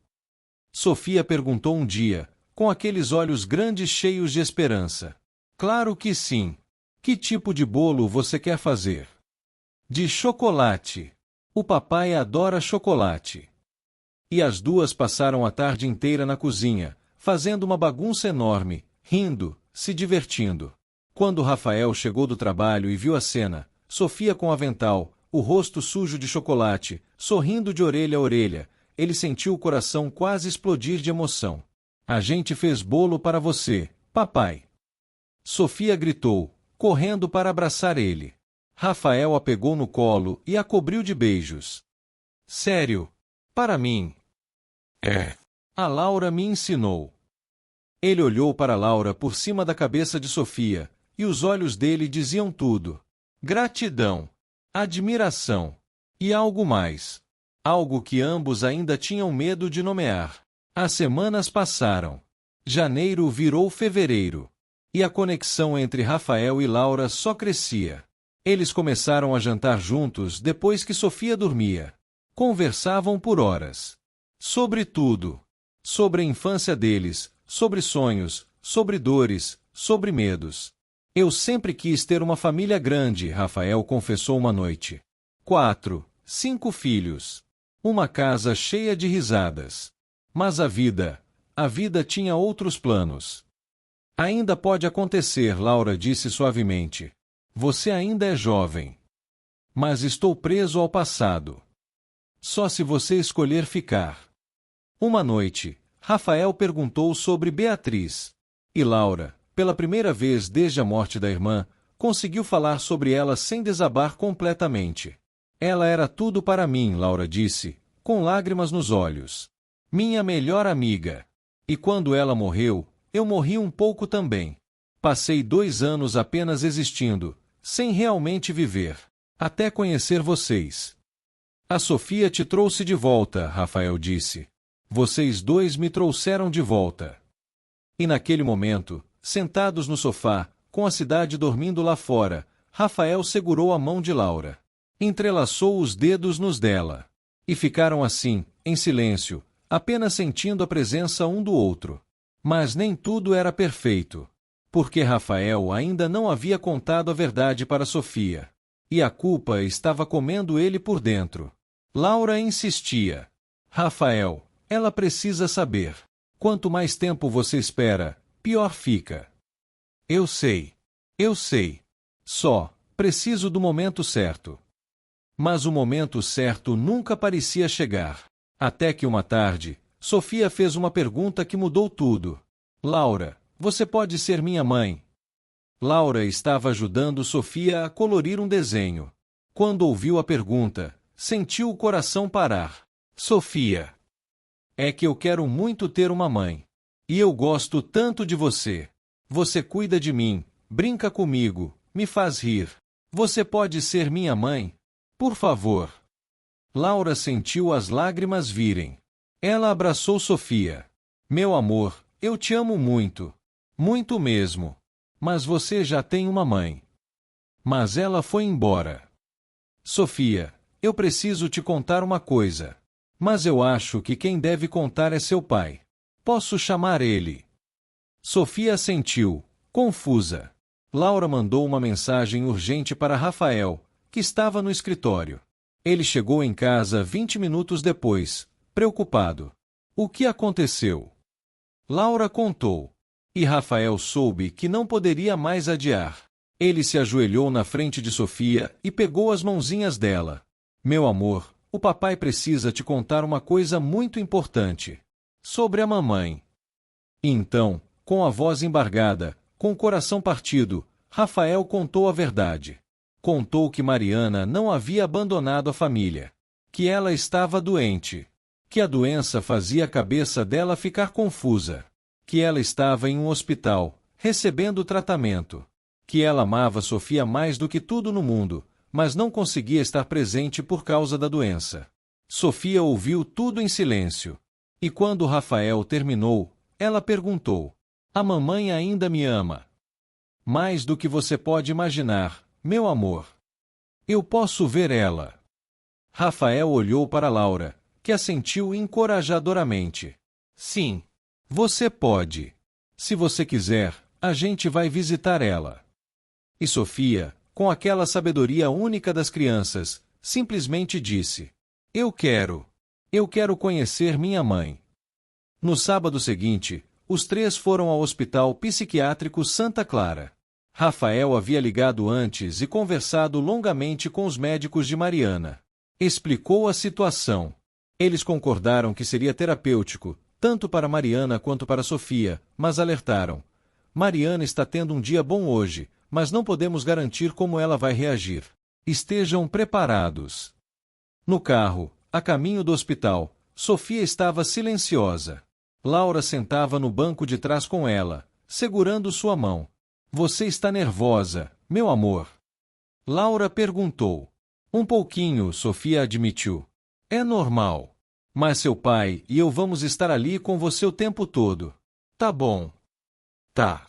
Sofia perguntou um dia, com aqueles olhos grandes cheios de esperança. Claro que sim. Que tipo de bolo você quer fazer? De chocolate. O papai adora chocolate. E as duas passaram a tarde inteira na cozinha, fazendo uma bagunça enorme, rindo, se divertindo. Quando Rafael chegou do trabalho e viu a cena, Sofia com avental, o rosto sujo de chocolate, sorrindo de orelha a orelha, ele sentiu o coração quase explodir de emoção. A gente fez bolo para você, papai. Sofia gritou, correndo para abraçar ele. Rafael a pegou no colo e a cobriu de beijos. Sério? Para mim? É. A Laura me ensinou. Ele olhou para Laura por cima da cabeça de Sofia, e os olhos dele diziam tudo. Gratidão. Admiração. E algo mais. Algo que ambos ainda tinham medo de nomear. As semanas passaram. Janeiro virou fevereiro. E a conexão entre Rafael e Laura só crescia. Eles começaram a jantar juntos depois que Sofia dormia. Conversavam por horas. Sobre tudo. Sobre a infância deles, sobre sonhos, sobre dores, sobre medos. Eu sempre quis ter uma família grande, Rafael confessou uma noite. 4, 5 filhos. Uma casa cheia de risadas. Mas a vida tinha outros planos. Ainda pode acontecer, Laura disse suavemente. Você ainda é jovem. Mas estou preso ao passado. Só se você escolher ficar. Uma noite, Rafael perguntou sobre Beatriz. E Laura, pela primeira vez desde a morte da irmã, conseguiu falar sobre ela sem desabar completamente. Ela era tudo para mim, Laura disse, com lágrimas nos olhos. Minha melhor amiga. E quando ela morreu, eu morri um pouco também. Passei 2 anos apenas existindo, sem realmente viver, até conhecer vocês. A Sofia te trouxe de volta, Rafael disse. Vocês dois me trouxeram de volta. E naquele momento, sentados no sofá, com a cidade dormindo lá fora, Rafael segurou a mão de Laura. Entrelaçou os dedos nos dela. E ficaram assim, em silêncio, apenas sentindo a presença um do outro. Mas nem tudo era perfeito. Porque Rafael ainda não havia contado a verdade para Sofia. E a culpa estava comendo ele por dentro. Laura insistia. Rafael, ela precisa saber. Quanto mais tempo você espera, pior fica. Eu sei. Só, preciso do momento certo. Mas o momento certo nunca parecia chegar. Até que uma tarde, Sofia fez uma pergunta que mudou tudo. Laura, você pode ser minha mãe? Laura estava ajudando Sofia a colorir um desenho. Quando ouviu a pergunta, sentiu o coração parar. Sofia. É que eu quero muito ter uma mãe. E eu gosto tanto de você. Você cuida de mim, brinca comigo, me faz rir. Você pode ser minha mãe? Por favor. Laura sentiu as lágrimas virem. Ela abraçou Sofia. Meu amor, eu te amo muito. Muito mesmo. Mas você já tem uma mãe. Mas ela foi embora. Sofia, eu preciso te contar uma coisa. Mas eu acho que quem deve contar é seu pai. Posso chamar ele? Sofia assentiu, confusa. Laura mandou uma mensagem urgente para Rafael, que estava no escritório. Ele chegou em casa 20 minutos depois, preocupado. O que aconteceu? Laura contou. E Rafael soube que não poderia mais adiar. Ele se ajoelhou na frente de Sofia e pegou as mãozinhas dela. Meu amor, o papai precisa te contar uma coisa muito importante. Sobre a mamãe. Então, com a voz embargada, com o coração partido, Rafael contou a verdade. Contou que Mariana não havia abandonado a família. Que ela estava doente. Que a doença fazia a cabeça dela ficar confusa. Que ela estava em um hospital, recebendo tratamento. Que ela amava Sofia mais do que tudo no mundo, mas não conseguia estar presente por causa da doença. Sofia ouviu tudo em silêncio. E quando Rafael terminou, ela perguntou: a mamãe ainda me ama? Mais do que você pode imaginar, meu amor. Eu posso ver ela. Rafael olhou para Laura, que assentiu encorajadoramente. Sim, você pode. Se você quiser, a gente vai visitar ela. E Sofia, com aquela sabedoria única das crianças, simplesmente disse: Eu quero. Eu quero conhecer minha mãe. No sábado seguinte, os três foram ao Hospital Psiquiátrico Santa Clara. Rafael havia ligado antes e conversado longamente com os médicos de Mariana. Explicou a situação. Eles concordaram que seria terapêutico, tanto para Mariana quanto para Sofia, mas alertaram: Mariana está tendo um dia bom hoje, mas não podemos garantir como ela vai reagir. Estejam preparados. No carro, a caminho do hospital, Sofia estava silenciosa. Laura sentava no banco de trás com ela, segurando sua mão. Você está nervosa, meu amor? Laura perguntou. Um pouquinho, Sofia admitiu. É normal. Mas seu pai e eu vamos estar ali com você o tempo todo. Tá bom. Tá.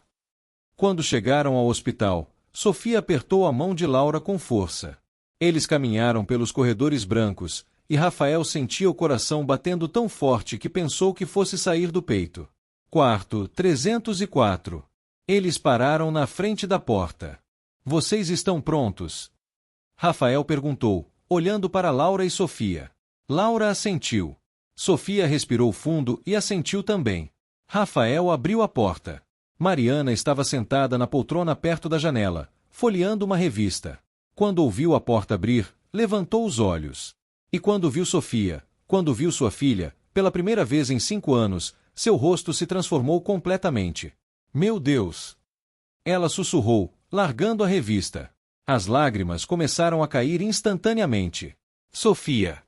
Quando chegaram ao hospital, Sofia apertou a mão de Laura com força. Eles caminharam pelos corredores brancos, e Rafael sentia o coração batendo tão forte que pensou que fosse sair do peito. Quarto 304. Eles pararam na frente da porta. Vocês estão prontos? Rafael perguntou, olhando para Laura e Sofia. Laura assentiu. Sofia respirou fundo e assentiu também. Rafael abriu a porta. Mariana estava sentada na poltrona perto da janela, folheando uma revista. Quando ouviu a porta abrir, levantou os olhos. E quando viu Sofia, quando viu sua filha, pela primeira vez em 5 anos, seu rosto se transformou completamente. Meu Deus! Ela sussurrou, largando a revista. As lágrimas começaram a cair instantaneamente. Sofia!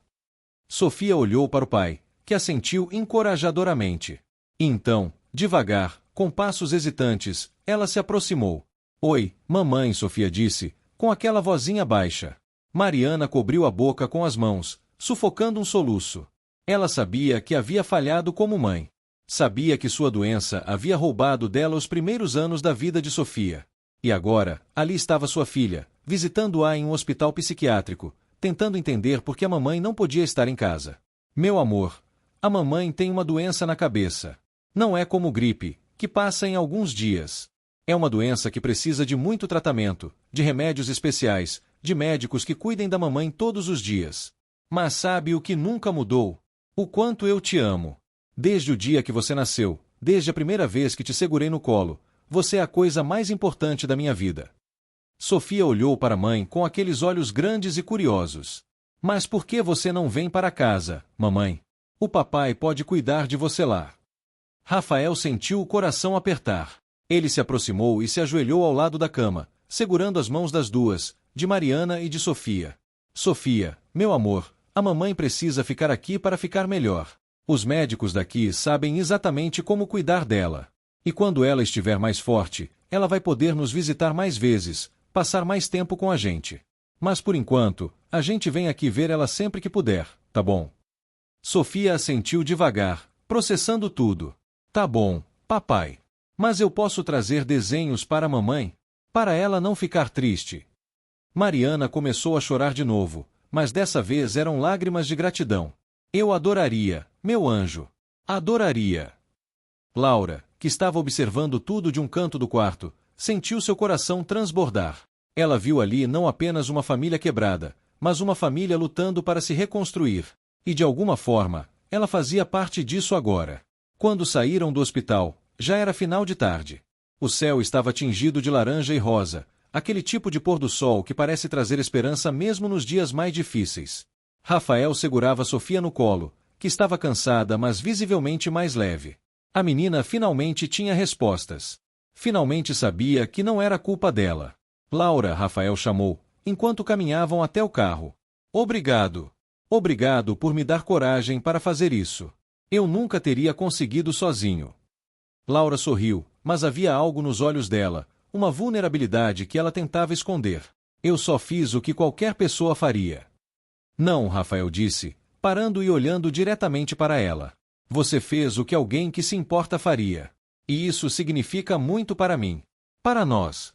Sofia olhou para o pai, que assentiu encorajadoramente. E então, devagar, com passos hesitantes, ela se aproximou. Oi, mamãe, Sofia disse, com aquela vozinha baixa. Mariana cobriu a boca com as mãos, sufocando um soluço. Ela sabia que havia falhado como mãe. Sabia que sua doença havia roubado dela os primeiros anos da vida de Sofia. E agora, ali estava sua filha, visitando-a em um hospital psiquiátrico, tentando entender por que a mamãe não podia estar em casa. Meu amor, a mamãe tem uma doença na cabeça. Não é como gripe, que passa em alguns dias. É uma doença que precisa de muito tratamento, de remédios especiais, de médicos que cuidem da mamãe todos os dias. Mas sabe o que nunca mudou? O quanto eu te amo. Desde o dia que você nasceu, desde a primeira vez que te segurei no colo, você é a coisa mais importante da minha vida. Sofia olhou para a mãe com aqueles olhos grandes e curiosos. Mas por que você não vem para casa, mamãe? O papai pode cuidar de você lá. Rafael sentiu o coração apertar. Ele se aproximou e se ajoelhou ao lado da cama, segurando as mãos das duas, de Mariana e de Sofia. Sofia, meu amor, a mamãe precisa ficar aqui para ficar melhor. Os médicos daqui sabem exatamente como cuidar dela. E quando ela estiver mais forte, ela vai poder nos visitar mais vezes, passar mais tempo com a gente. Mas por enquanto, a gente vem aqui ver ela sempre que puder, tá bom? Sofia assentiu devagar, processando tudo. Tá bom, papai. Mas eu posso trazer desenhos para a mamãe? Para ela não ficar triste. Mariana começou a chorar de novo, mas dessa vez eram lágrimas de gratidão. Eu adoraria, meu anjo. Adoraria. Laura, que estava observando tudo de um canto do quarto, sentiu seu coração transbordar. Ela viu ali não apenas uma família quebrada, mas uma família lutando para se reconstruir. E de alguma forma, ela fazia parte disso agora. Quando saíram do hospital, já era final de tarde. O céu estava tingido de laranja e rosa, aquele tipo de pôr do sol que parece trazer esperança mesmo nos dias mais difíceis. Rafael segurava Sofia no colo, que estava cansada mas visivelmente mais leve. A menina finalmente tinha respostas. Finalmente sabia que não era culpa dela. Laura, Rafael chamou, enquanto caminhavam até o carro. Obrigado. Obrigado por me dar coragem para fazer isso. Eu nunca teria conseguido sozinho. Laura sorriu, mas havia algo nos olhos dela, uma vulnerabilidade que ela tentava esconder. Eu só fiz o que qualquer pessoa faria. Não, Rafael disse, parando e olhando diretamente para ela. Você fez o que alguém que se importa faria. E isso significa muito para mim. Para nós.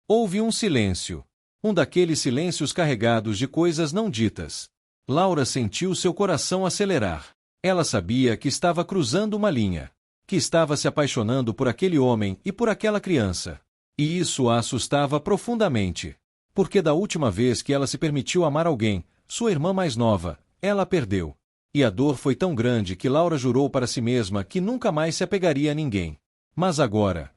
Houve um silêncio. Um daqueles silêncios carregados de coisas não ditas. Laura sentiu seu coração acelerar. Ela sabia que estava cruzando uma linha. Que estava se apaixonando por aquele homem e por aquela criança. E isso a assustava profundamente. Porque da última vez que ela se permitiu amar alguém, sua irmã mais nova, ela a perdeu. E a dor foi tão grande que Laura jurou para si mesma que nunca mais se apegaria a ninguém. Mas agora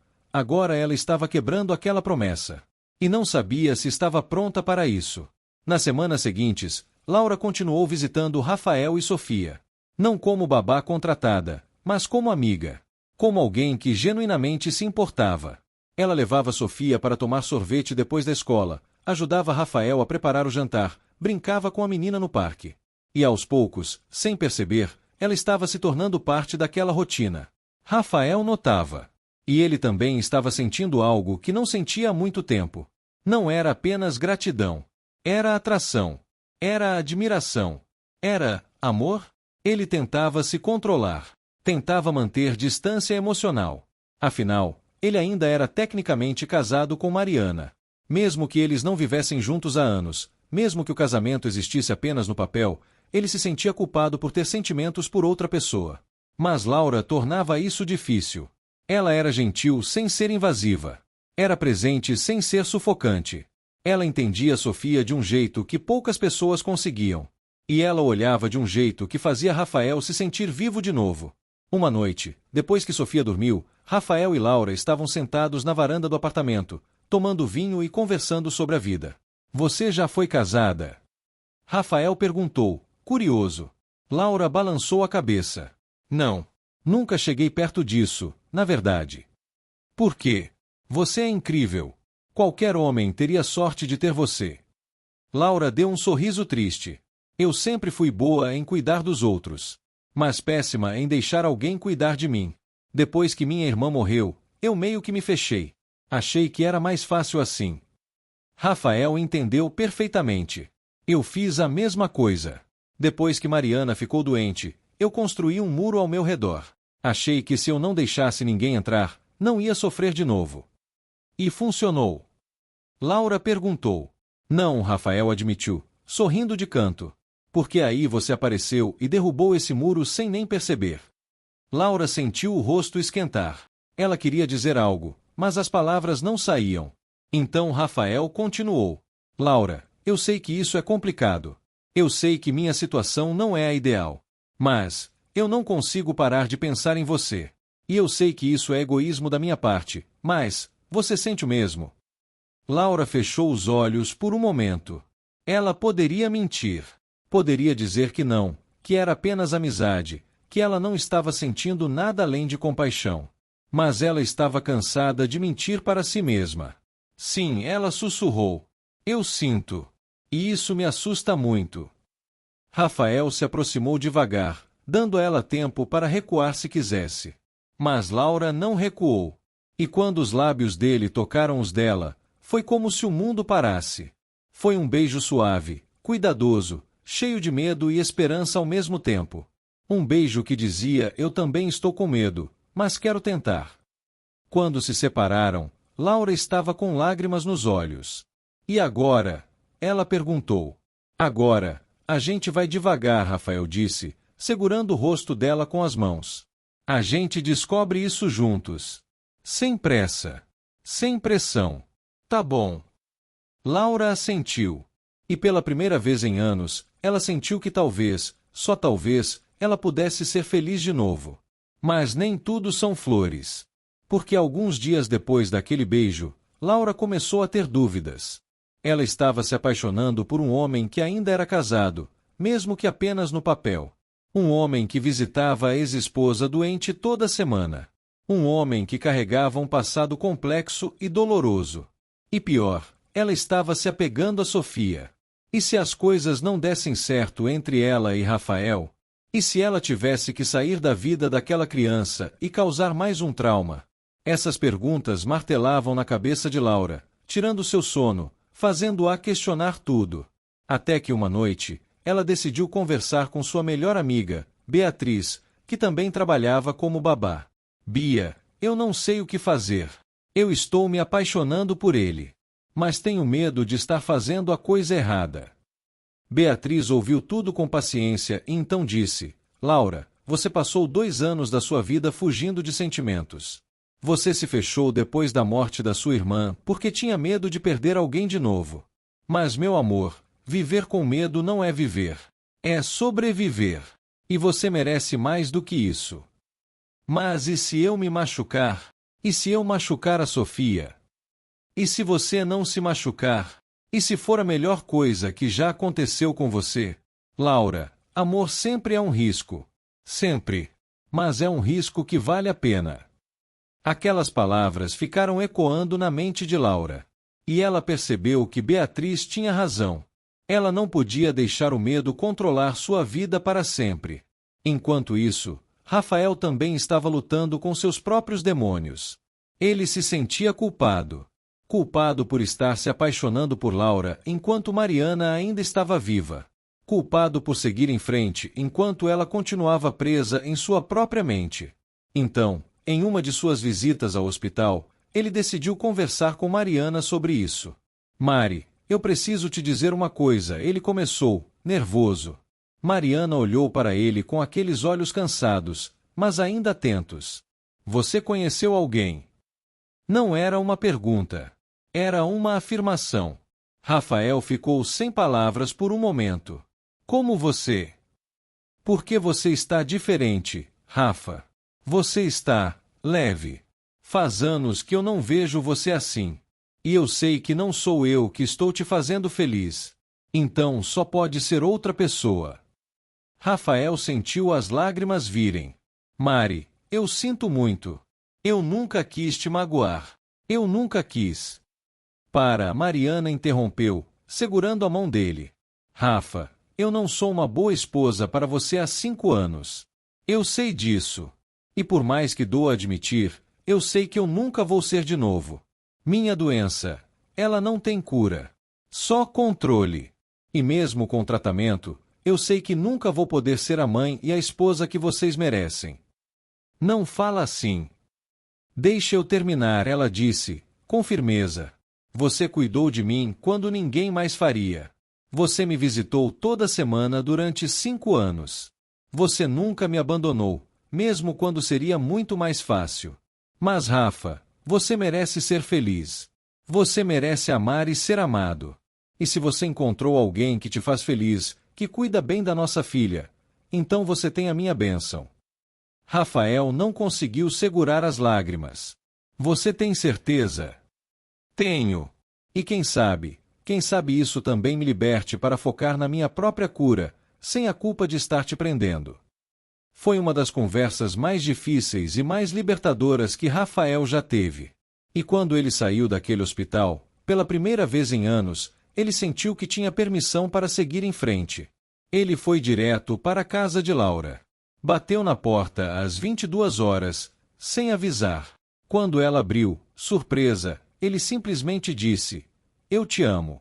ela estava quebrando aquela promessa. E não sabia se estava pronta para isso. Nas semanas seguintes, Laura continuou visitando Rafael e Sofia. Não como babá contratada, mas como amiga. Como alguém que genuinamente se importava. Ela levava Sofia para tomar sorvete depois da escola, ajudava Rafael a preparar o jantar, brincava com a menina no parque. E aos poucos, sem perceber, ela estava se tornando parte daquela rotina. Rafael notava. E ele também estava sentindo algo que não sentia há muito tempo. Não era apenas gratidão. Era atração. Era admiração. Era amor? Ele tentava se controlar. Tentava manter distância emocional. Afinal, ele ainda era tecnicamente casado com Mariana. Mesmo que eles não vivessem juntos há anos, mesmo que o casamento existisse apenas no papel, ele se sentia culpado por ter sentimentos por outra pessoa. Mas Laura tornava isso difícil. Ela era gentil sem ser invasiva. Era presente sem ser sufocante. Ela entendia Sofia de um jeito que poucas pessoas conseguiam. E ela olhava de um jeito que fazia Rafael se sentir vivo de novo. Uma noite, depois que Sofia dormiu, Rafael e Laura estavam sentados na varanda do apartamento, tomando vinho e conversando sobre a vida. Você já foi casada? Rafael perguntou, curioso. Laura balançou a cabeça. Não. Nunca cheguei perto disso, na verdade. Por quê? Você é incrível. Qualquer homem teria sorte de ter você. Laura deu um sorriso triste. Eu sempre fui boa em cuidar dos outros. Mas péssima em deixar alguém cuidar de mim. Depois que minha irmã morreu, eu meio que me fechei. Achei que era mais fácil assim. Rafael entendeu perfeitamente. Eu fiz a mesma coisa. Depois que Mariana ficou doente, eu construí um muro ao meu redor. Achei que se eu não deixasse ninguém entrar, não ia sofrer de novo. E funcionou. Laura perguntou. Não, Rafael admitiu, sorrindo de canto. Porque aí você apareceu e derrubou esse muro sem nem perceber. Laura sentiu o rosto esquentar. Ela queria dizer algo, mas as palavras não saíam. Então Rafael continuou. Laura, eu sei que isso é complicado. Eu sei que minha situação não é a ideal. Mas eu não consigo parar de pensar em você. E eu sei que isso é egoísmo da minha parte, mas você sente o mesmo. Laura fechou os olhos por um momento. Ela poderia mentir. Poderia dizer que não, que era apenas amizade, que ela não estava sentindo nada além de compaixão. Mas ela estava cansada de mentir para si mesma. Sim, ela sussurrou. Eu sinto. E isso me assusta muito. Rafael se aproximou devagar, dando a ela tempo para recuar se quisesse. Mas Laura não recuou. E quando os lábios dele tocaram os dela, foi como se o mundo parasse. Foi um beijo suave, cuidadoso, cheio de medo e esperança ao mesmo tempo. Um beijo que dizia: eu também estou com medo, mas quero tentar. Quando se separaram, Laura estava com lágrimas nos olhos. E agora? Ela perguntou. Agora, a gente vai devagar, Rafael disse, segurando o rosto dela com as mãos. A gente descobre isso juntos. Sem pressa. Sem pressão. Tá bom. Laura assentiu. E pela primeira vez em anos, ela sentiu que talvez, só talvez, ela pudesse ser feliz de novo. Mas nem tudo são flores. Porque alguns dias depois daquele beijo, Laura começou a ter dúvidas. Ela estava se apaixonando por um homem que ainda era casado, mesmo que apenas no papel. Um homem que visitava a ex-esposa doente toda semana. Um homem que carregava um passado complexo e doloroso. E pior, ela estava se apegando a Sofia. E se as coisas não dessem certo entre ela e Rafael? E se ela tivesse que sair da vida daquela criança e causar mais um trauma? Essas perguntas martelavam na cabeça de Laura, tirando seu sono, fazendo-a questionar tudo. Até que uma noite, ela decidiu conversar com sua melhor amiga, Beatriz, que também trabalhava como babá. Bia, eu não sei o que fazer. Eu estou me apaixonando por ele. Mas tenho medo de estar fazendo a coisa errada. Beatriz ouviu tudo com paciência e então disse: Laura, você passou 2 anos da sua vida fugindo de sentimentos. Você se fechou depois da morte da sua irmã porque tinha medo de perder alguém de novo. Mas, meu amor, viver com medo não é viver. É sobreviver. E você merece mais do que isso. Mas e se eu me machucar? E se eu machucar a Sofia? E se você não se machucar? E se for a melhor coisa que já aconteceu com você? Laura, amor sempre é um risco. Sempre. Mas é um risco que vale a pena. Aquelas palavras ficaram ecoando na mente de Laura. E ela percebeu que Beatriz tinha razão. Ela não podia deixar o medo controlar sua vida para sempre. Enquanto isso, Rafael também estava lutando com seus próprios demônios. Ele se sentia culpado. Culpado por estar se apaixonando por Laura enquanto Mariana ainda estava viva. Culpado por seguir em frente enquanto ela continuava presa em sua própria mente. Então, em uma de suas visitas ao hospital, ele decidiu conversar com Mariana sobre isso. Mari, eu preciso te dizer uma coisa, ele começou, nervoso. Mariana olhou para ele com aqueles olhos cansados, mas ainda atentos. Você conheceu alguém? Não era uma pergunta. Era uma afirmação. Rafael ficou sem palavras por um momento. Como você? Por que você está diferente, Rafa? Você está leve. Faz anos que eu não vejo você assim. E eu sei que não sou eu que estou te fazendo feliz. Então só pode ser outra pessoa. Rafael sentiu as lágrimas virem. Mari, eu sinto muito. Eu nunca quis te magoar. Eu nunca quis. Mariana interrompeu, segurando a mão dele. Rafa, eu não sou uma boa esposa para você há 5 anos. Eu sei disso. E por mais que doa admitir, eu sei que eu nunca vou ser de novo. Minha doença, ela não tem cura. Só controle. E mesmo com tratamento, eu sei que nunca vou poder ser a mãe e a esposa que vocês merecem. Não fala assim. Deixa eu terminar, ela disse, com firmeza. Você cuidou de mim quando ninguém mais faria. Você me visitou toda semana durante 5 anos. Você nunca me abandonou, mesmo quando seria muito mais fácil. Mas Rafa, você merece ser feliz. Você merece amar e ser amado. E se você encontrou alguém que te faz feliz, que cuida bem da nossa filha, então você tem a minha bênção. Rafael não conseguiu segurar as lágrimas. Você tem certeza? Tenho. E quem sabe isso também me liberte para focar na minha própria cura, sem a culpa de estar te prendendo. Foi uma das conversas mais difíceis e mais libertadoras que Rafael já teve. E quando ele saiu daquele hospital, pela primeira vez em anos, ele sentiu que tinha permissão para seguir em frente. Ele foi direto para a casa de Laura. Bateu na porta às 22 horas, sem avisar. Quando ela abriu, surpresa, ele simplesmente disse: Eu te amo.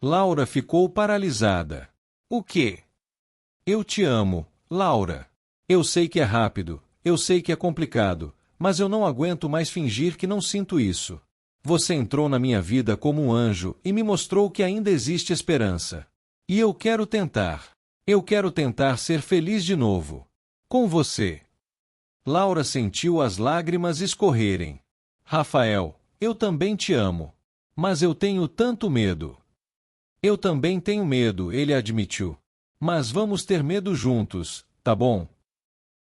Laura ficou paralisada. O quê? Eu te amo, Laura. Eu sei que é rápido, eu sei que é complicado, mas eu não aguento mais fingir que não sinto isso. Você entrou na minha vida como um anjo e me mostrou que ainda existe esperança. E eu quero tentar. Eu quero tentar ser feliz de novo. Com você. Laura sentiu as lágrimas escorrerem. Rafael, eu também te amo. Mas eu tenho tanto medo. Eu também tenho medo, ele admitiu. Mas vamos ter medo juntos, tá bom?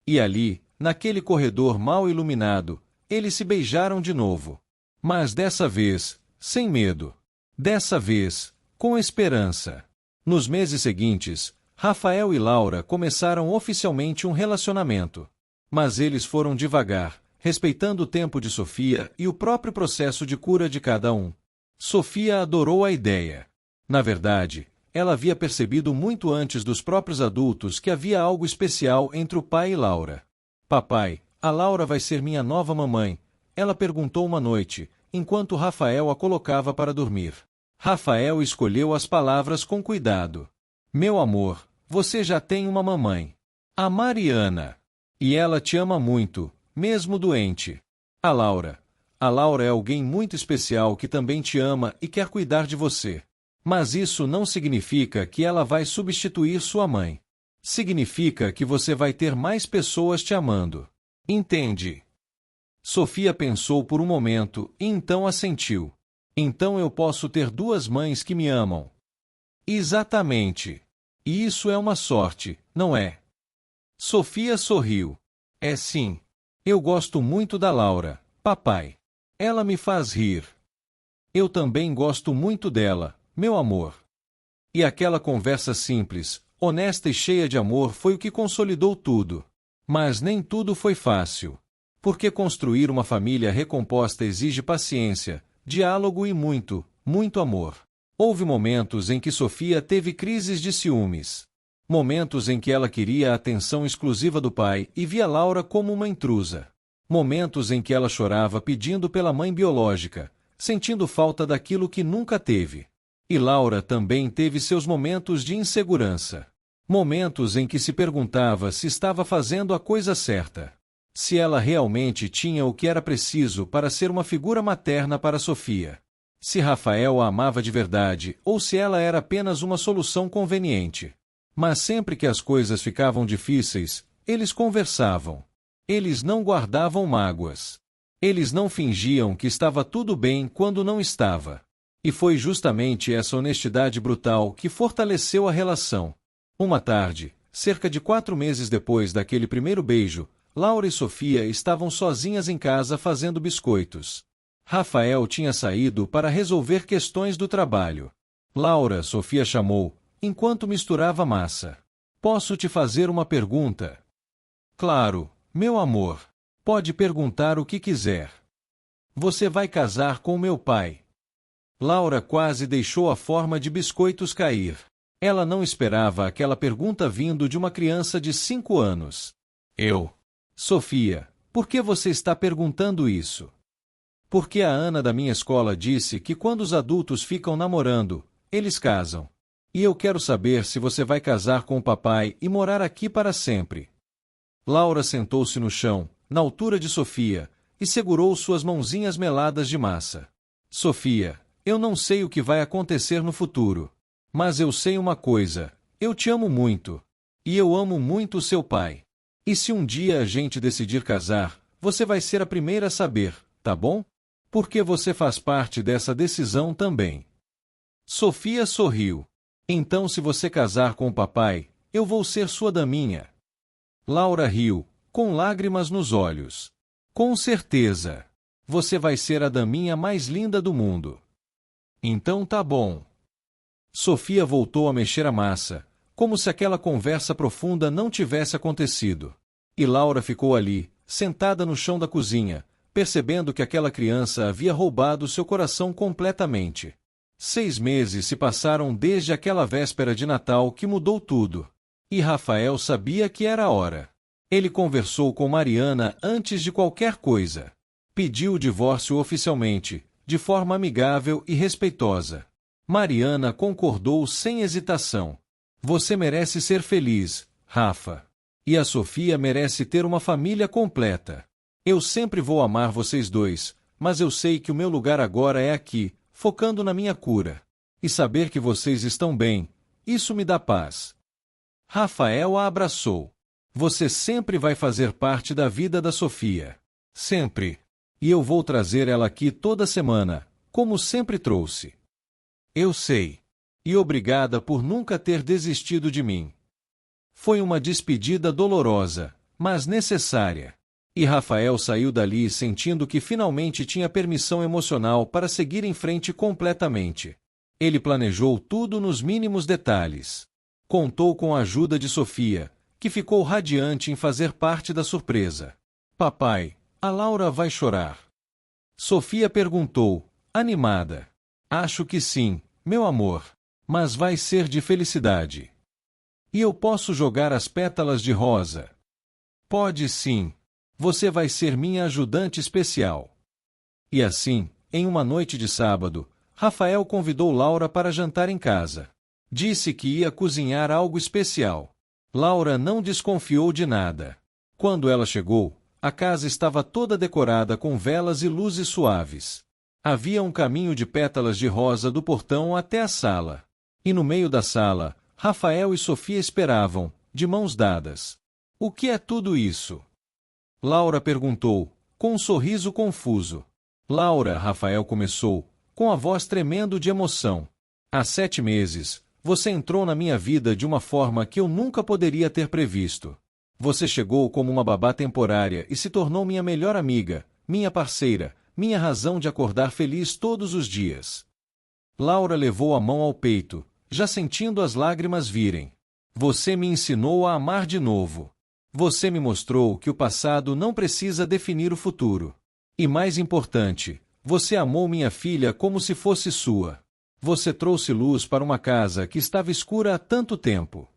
E ali, naquele corredor mal iluminado, eles se beijaram de novo. Mas dessa vez, sem medo. Dessa vez, com esperança. Nos meses seguintes, Rafael e Laura começaram oficialmente um relacionamento. Mas eles foram devagar, respeitando o tempo de Sofia e o próprio processo de cura de cada um. Sofia adorou a ideia. Na verdade, ela havia percebido muito antes dos próprios adultos que havia algo especial entre o pai e Laura. Papai, a Laura vai ser minha nova mamãe, ela perguntou uma noite, enquanto Rafael a colocava para dormir. Rafael escolheu as palavras com cuidado. Meu amor, você já tem uma mamãe. A Mariana. E ela te ama muito, mesmo doente. A Laura. A Laura é alguém muito especial que também te ama e quer cuidar de você. Mas isso não significa que ela vai substituir sua mãe. Significa que você vai ter mais pessoas te amando. Entende? Sofia pensou por um momento e então assentiu. Então eu posso ter duas mães que me amam. Exatamente. E isso é uma sorte, não é? Sofia sorriu. É sim. Eu gosto muito da Laura, papai. Ela me faz rir. Eu também gosto muito dela, meu amor. E aquela conversa simples, honesta e cheia de amor foi o que consolidou tudo. Mas nem tudo foi fácil. Porque construir uma família recomposta exige paciência, diálogo e muito, muito amor. Houve momentos em que Sofia teve crises de ciúmes. Momentos em que ela queria a atenção exclusiva do pai e via Laura como uma intrusa. Momentos em que ela chorava pedindo pela mãe biológica, sentindo falta daquilo que nunca teve. E Laura também teve seus momentos de insegurança. Momentos em que se perguntava se estava fazendo a coisa certa. Se ela realmente tinha o que era preciso para ser uma figura materna para Sofia. Se Rafael a amava de verdade ou se ela era apenas uma solução conveniente. Mas sempre que as coisas ficavam difíceis, eles conversavam. Eles não guardavam mágoas. Eles não fingiam que estava tudo bem quando não estava. E foi justamente essa honestidade brutal que fortaleceu a relação. Uma tarde, cerca de 4 meses depois daquele primeiro beijo, Laura e Sofia estavam sozinhas em casa fazendo biscoitos. Rafael tinha saído para resolver questões do trabalho. Laura, Sofia chamou, enquanto misturava massa. Posso te fazer uma pergunta? Claro, meu amor. Pode perguntar o que quiser. Você vai casar com meu pai? Laura quase deixou a forma de biscoitos cair. Ela não esperava aquela pergunta vindo de uma criança de 5 anos. Sofia, por que você está perguntando isso? Porque a Ana da minha escola disse que quando os adultos ficam namorando, eles casam. E eu quero saber se você vai casar com o papai e morar aqui para sempre. Laura sentou-se no chão, na altura de Sofia, e segurou suas mãozinhas meladas de massa. Sofia, eu não sei o que vai acontecer no futuro. Mas eu sei uma coisa, eu te amo muito. E eu amo muito o seu pai. E se um dia a gente decidir casar, você vai ser a primeira a saber, tá bom? Porque você faz parte dessa decisão também. Sofia sorriu. Então se você casar com o papai, eu vou ser sua daminha. Laura riu, com lágrimas nos olhos. Com certeza. Você vai ser a daminha mais linda do mundo. Então tá bom. Sofia voltou a mexer a massa, como se aquela conversa profunda não tivesse acontecido. E Laura ficou ali, sentada no chão da cozinha, percebendo que aquela criança havia roubado seu coração completamente. 6 meses se passaram desde aquela véspera de Natal que mudou tudo. E Rafael sabia que era a hora. Ele conversou com Mariana antes de qualquer coisa. Pediu o divórcio oficialmente, de forma amigável e respeitosa. Mariana concordou sem hesitação. Você merece ser feliz, Rafa. E a Sofia merece ter uma família completa. Eu sempre vou amar vocês dois, mas eu sei que o meu lugar agora é aqui, focando na minha cura. E saber que vocês estão bem, isso me dá paz. Rafael a abraçou. Você sempre vai fazer parte da vida da Sofia. Sempre. E eu vou trazer ela aqui toda semana, como sempre trouxe. Eu sei. E obrigada por nunca ter desistido de mim. Foi uma despedida dolorosa, mas necessária. E Rafael saiu dali sentindo que finalmente tinha permissão emocional para seguir em frente completamente. Ele planejou tudo nos mínimos detalhes. Contou com a ajuda de Sofia, que ficou radiante em fazer parte da surpresa. Papai, a Laura vai chorar? Sofia perguntou, animada. Acho que sim, meu amor. Mas vai ser de felicidade. E eu posso jogar as pétalas de rosa? Pode sim. Você vai ser minha ajudante especial. E assim, em uma noite de sábado, Rafael convidou Laura para jantar em casa. Disse que ia cozinhar algo especial. Laura não desconfiou de nada. Quando ela chegou, a casa estava toda decorada com velas e luzes suaves. Havia um caminho de pétalas de rosa do portão até a sala. E no meio da sala, Rafael e Sofia esperavam, de mãos dadas. O que é tudo isso? Laura perguntou, com um sorriso confuso. Laura, Rafael começou, com a voz tremendo de emoção. Há 7 meses, você entrou na minha vida de uma forma que eu nunca poderia ter previsto. Você chegou como uma babá temporária e se tornou minha melhor amiga, minha parceira, minha razão de acordar feliz todos os dias. Laura levou a mão ao peito, já sentindo as lágrimas virem. Você me ensinou a amar de novo. Você me mostrou que o passado não precisa definir o futuro. E mais importante, você amou minha filha como se fosse sua. Você trouxe luz para uma casa que estava escura há tanto tempo.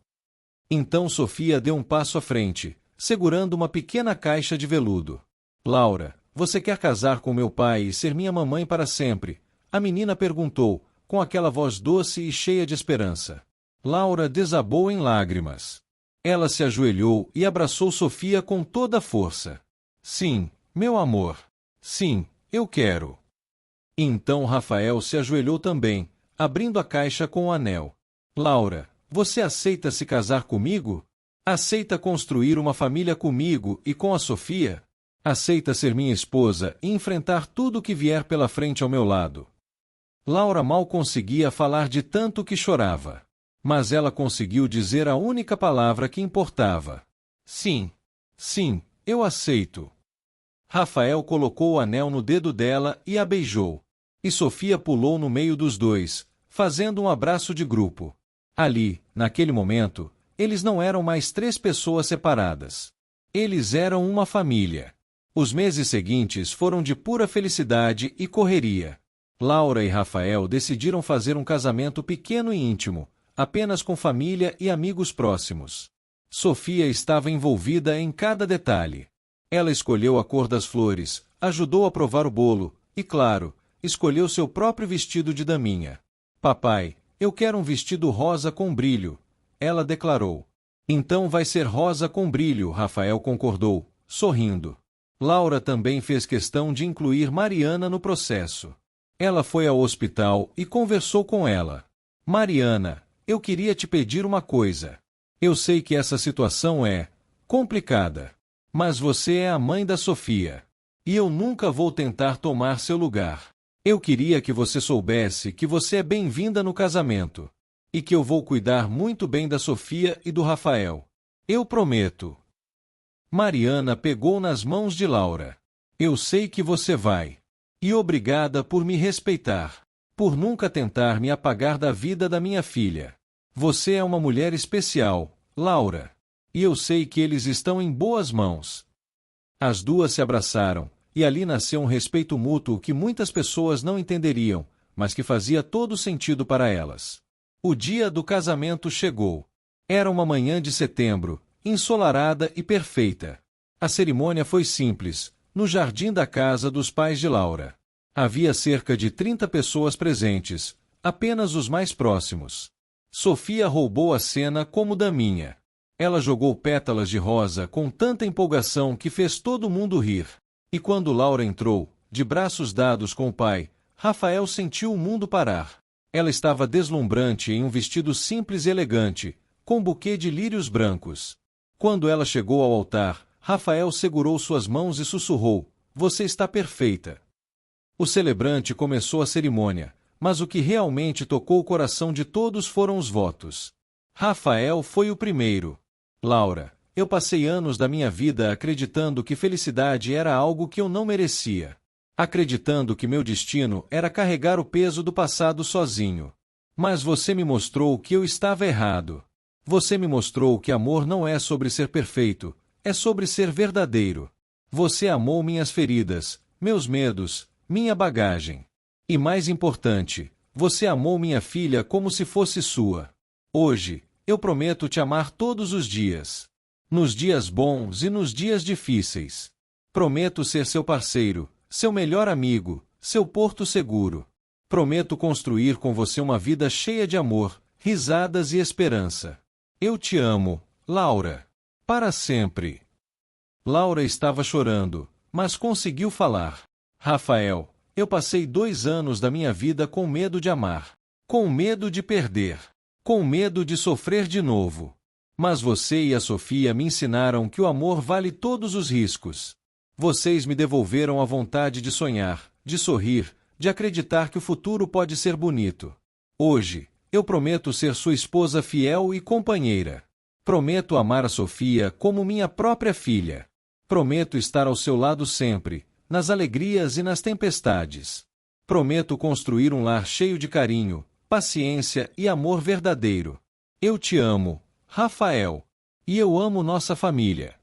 Então Sofia deu um passo à frente, segurando uma pequena caixa de veludo. Laura, você quer casar com meu pai e ser minha mamãe para sempre? A menina perguntou, com aquela voz doce e cheia de esperança. Laura desabou em lágrimas. Ela se ajoelhou e abraçou Sofia com toda a força. Sim, meu amor. Sim, eu quero. Então Rafael se ajoelhou também, abrindo a caixa com o anel. Laura, você aceita se casar comigo? Aceita construir uma família comigo e com a Sofia? Aceita ser minha esposa e enfrentar tudo o que vier pela frente ao meu lado? Laura mal conseguia falar de tanto que chorava. Mas ela conseguiu dizer a única palavra que importava. Sim. Sim, eu aceito. Rafael colocou o anel no dedo dela e a beijou. E Sofia pulou no meio dos dois, fazendo um abraço de grupo. Ali, naquele momento, eles não eram mais 3 pessoas separadas. Eles eram uma família. Os meses seguintes foram de pura felicidade e correria. Laura e Rafael decidiram fazer um casamento pequeno e íntimo, apenas com família e amigos próximos. Sofia estava envolvida em cada detalhe. Ela escolheu a cor das flores, ajudou a provar o bolo e, claro, escolheu seu próprio vestido de daminha. Papai, eu quero um vestido rosa com brilho, ela declarou. Então vai ser rosa com brilho, Rafael concordou, sorrindo. Laura também fez questão de incluir Mariana no processo. Ela foi ao hospital e conversou com ela. Mariana, eu queria te pedir uma coisa. Eu sei que essa situação é complicada. Mas você é a mãe da Sofia. E eu nunca vou tentar tomar seu lugar. Eu queria que você soubesse que você é bem-vinda no casamento. E que eu vou cuidar muito bem da Sofia e do Rafael. Eu prometo. Mariana pegou nas mãos de Laura. Eu sei que você vai. E obrigada por me respeitar. Por nunca tentar me apagar da vida da minha filha. Você é uma mulher especial, Laura. E eu sei que eles estão em boas mãos. As duas se abraçaram, e ali nasceu um respeito mútuo que muitas pessoas não entenderiam, mas que fazia todo sentido para elas. O dia do casamento chegou. Era uma manhã de setembro, ensolarada e perfeita. A cerimônia foi simples, no jardim da casa dos pais de Laura. Havia cerca de 30 pessoas presentes, apenas os mais próximos. Sofia roubou a cena como daminha. Ela jogou pétalas de rosa com tanta empolgação que fez todo mundo rir. E quando Laura entrou, de braços dados com o pai, Rafael sentiu o mundo parar. Ela estava deslumbrante em um vestido simples e elegante, com um buquê de lírios brancos. Quando ela chegou ao altar, Rafael segurou suas mãos e sussurrou: "Você está perfeita." O celebrante começou a cerimônia, mas o que realmente tocou o coração de todos foram os votos. Rafael foi o primeiro. "Laura, eu passei anos da minha vida acreditando que felicidade era algo que eu não merecia. Acreditando que meu destino era carregar o peso do passado sozinho. Mas você me mostrou que eu estava errado. Você me mostrou que amor não é sobre ser perfeito, é sobre ser verdadeiro. Você amou minhas feridas, meus medos, minha bagagem. E mais importante, você amou minha filha como se fosse sua. Hoje, eu prometo te amar todos os dias. Nos dias bons e nos dias difíceis. Prometo ser seu parceiro, seu melhor amigo, seu porto seguro. Prometo construir com você uma vida cheia de amor, risadas e esperança. Eu te amo, Laura. Para sempre." Laura estava chorando, mas conseguiu falar. "Rafael, eu passei 2 anos da minha vida com medo de amar. Com medo de perder. Com medo de sofrer de novo. Mas você e a Sofia me ensinaram que o amor vale todos os riscos. Vocês me devolveram a vontade de sonhar, de sorrir, de acreditar que o futuro pode ser bonito. Hoje, eu prometo ser sua esposa fiel e companheira. Prometo amar a Sofia como minha própria filha. Prometo estar ao seu lado sempre, nas alegrias e nas tempestades. Prometo construir um lar cheio de carinho, paciência e amor verdadeiro. Eu te amo, Rafael. E eu amo nossa família."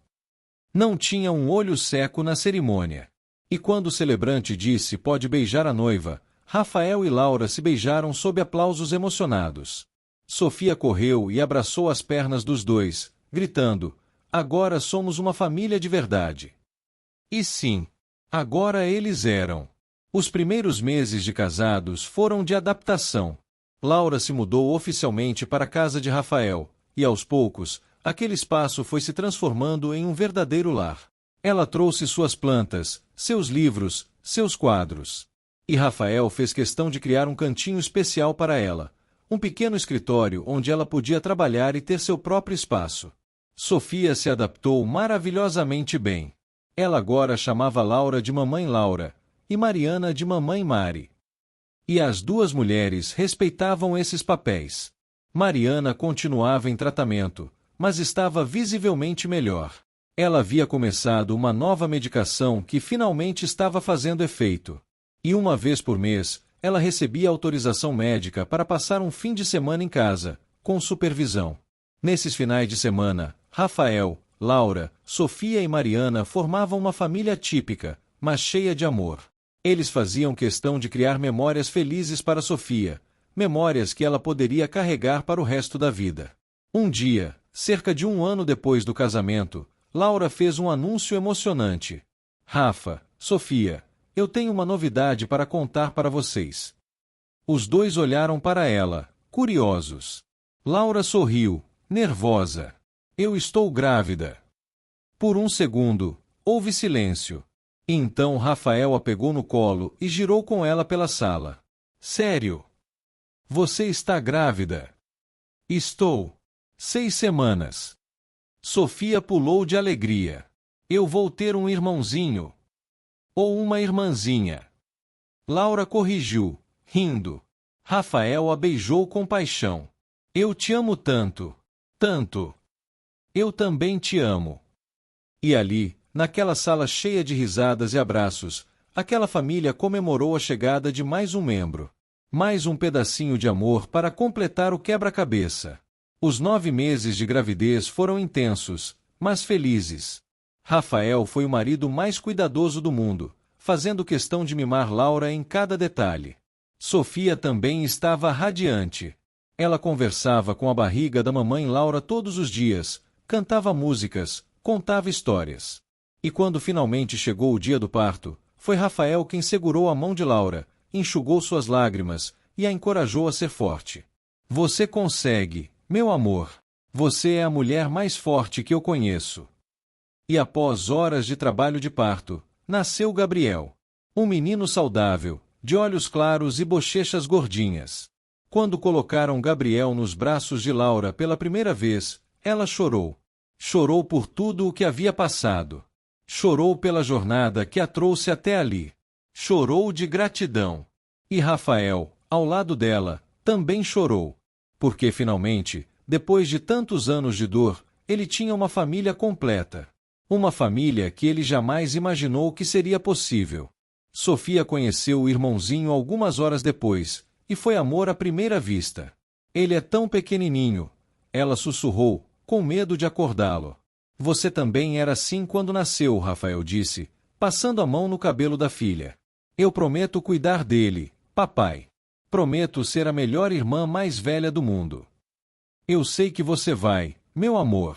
Não tinha um olho seco na cerimônia. E quando o celebrante disse pode beijar a noiva, Rafael e Laura se beijaram sob aplausos emocionados. Sofia correu e abraçou as pernas dos dois, gritando: "Agora somos uma família de verdade." E sim, agora eles eram. Os primeiros meses de casados foram de adaptação. Laura se mudou oficialmente para a casa de Rafael, e aos poucos, aquele espaço foi se transformando em um verdadeiro lar. Ela trouxe suas plantas, seus livros, seus quadros. E Rafael fez questão de criar um cantinho especial para ela, um pequeno escritório onde ela podia trabalhar e ter seu próprio espaço. Sofia se adaptou maravilhosamente bem. Ela agora chamava Laura de Mamãe Laura, e Mariana de Mamãe Mari. E as duas mulheres respeitavam esses papéis. Mariana continuava em tratamento, mas estava visivelmente melhor. Ela havia começado uma nova medicação que finalmente estava fazendo efeito. E uma vez por mês, ela recebia autorização médica para passar um fim de semana em casa, com supervisão. Nesses finais de semana, Rafael, Laura, Sofia e Mariana formavam uma família típica, mas cheia de amor. Eles faziam questão de criar memórias felizes para Sofia, memórias que ela poderia carregar para o resto da vida. Um dia, cerca de 1 ano depois do casamento, Laura fez um anúncio emocionante. "Rafa, Sofia, eu tenho uma novidade para contar para vocês." Os dois olharam para ela, curiosos. Laura sorriu, nervosa. "Eu estou grávida." Por um segundo, houve silêncio. E então Rafael a pegou no colo e girou com ela pela sala. "Sério? Você está grávida?" "Estou. 6 semanas." Sofia pulou de alegria. "Eu vou ter um irmãozinho." "Ou uma irmãzinha." Laura corrigiu, rindo. Rafael a beijou com paixão. "Eu te amo tanto. Tanto." "Eu também te amo." E ali, naquela sala cheia de risadas e abraços, aquela família comemorou a chegada de mais um membro. Mais um pedacinho de amor para completar o quebra-cabeça. Os 9 meses de gravidez foram intensos, mas felizes. Rafael foi o marido mais cuidadoso do mundo, fazendo questão de mimar Laura em cada detalhe. Sofia também estava radiante. Ela conversava com a barriga da mamãe Laura todos os dias, cantava músicas, contava histórias. E quando finalmente chegou o dia do parto, foi Rafael quem segurou a mão de Laura, enxugou suas lágrimas e a encorajou a ser forte. "Você consegue, meu amor. Você é a mulher mais forte que eu conheço." E após horas de trabalho de parto, nasceu Gabriel. Um menino saudável, de olhos claros e bochechas gordinhas. Quando colocaram Gabriel nos braços de Laura pela primeira vez, ela chorou. Chorou por tudo o que havia passado. Chorou pela jornada que a trouxe até ali. Chorou de gratidão. E Rafael, ao lado dela, também chorou. Porque finalmente, depois de tantos anos de dor, ele tinha uma família completa. Uma família que ele jamais imaginou que seria possível. Sofia conheceu o irmãozinho algumas horas depois, e foi amor à primeira vista. Ele é tão pequenininho, ela sussurrou, com medo de acordá-lo. Você também era assim quando nasceu, Rafael disse, passando a mão no cabelo da filha. Eu prometo cuidar dele, papai. Prometo ser a melhor irmã mais velha do mundo. Eu sei que você vai, meu amor.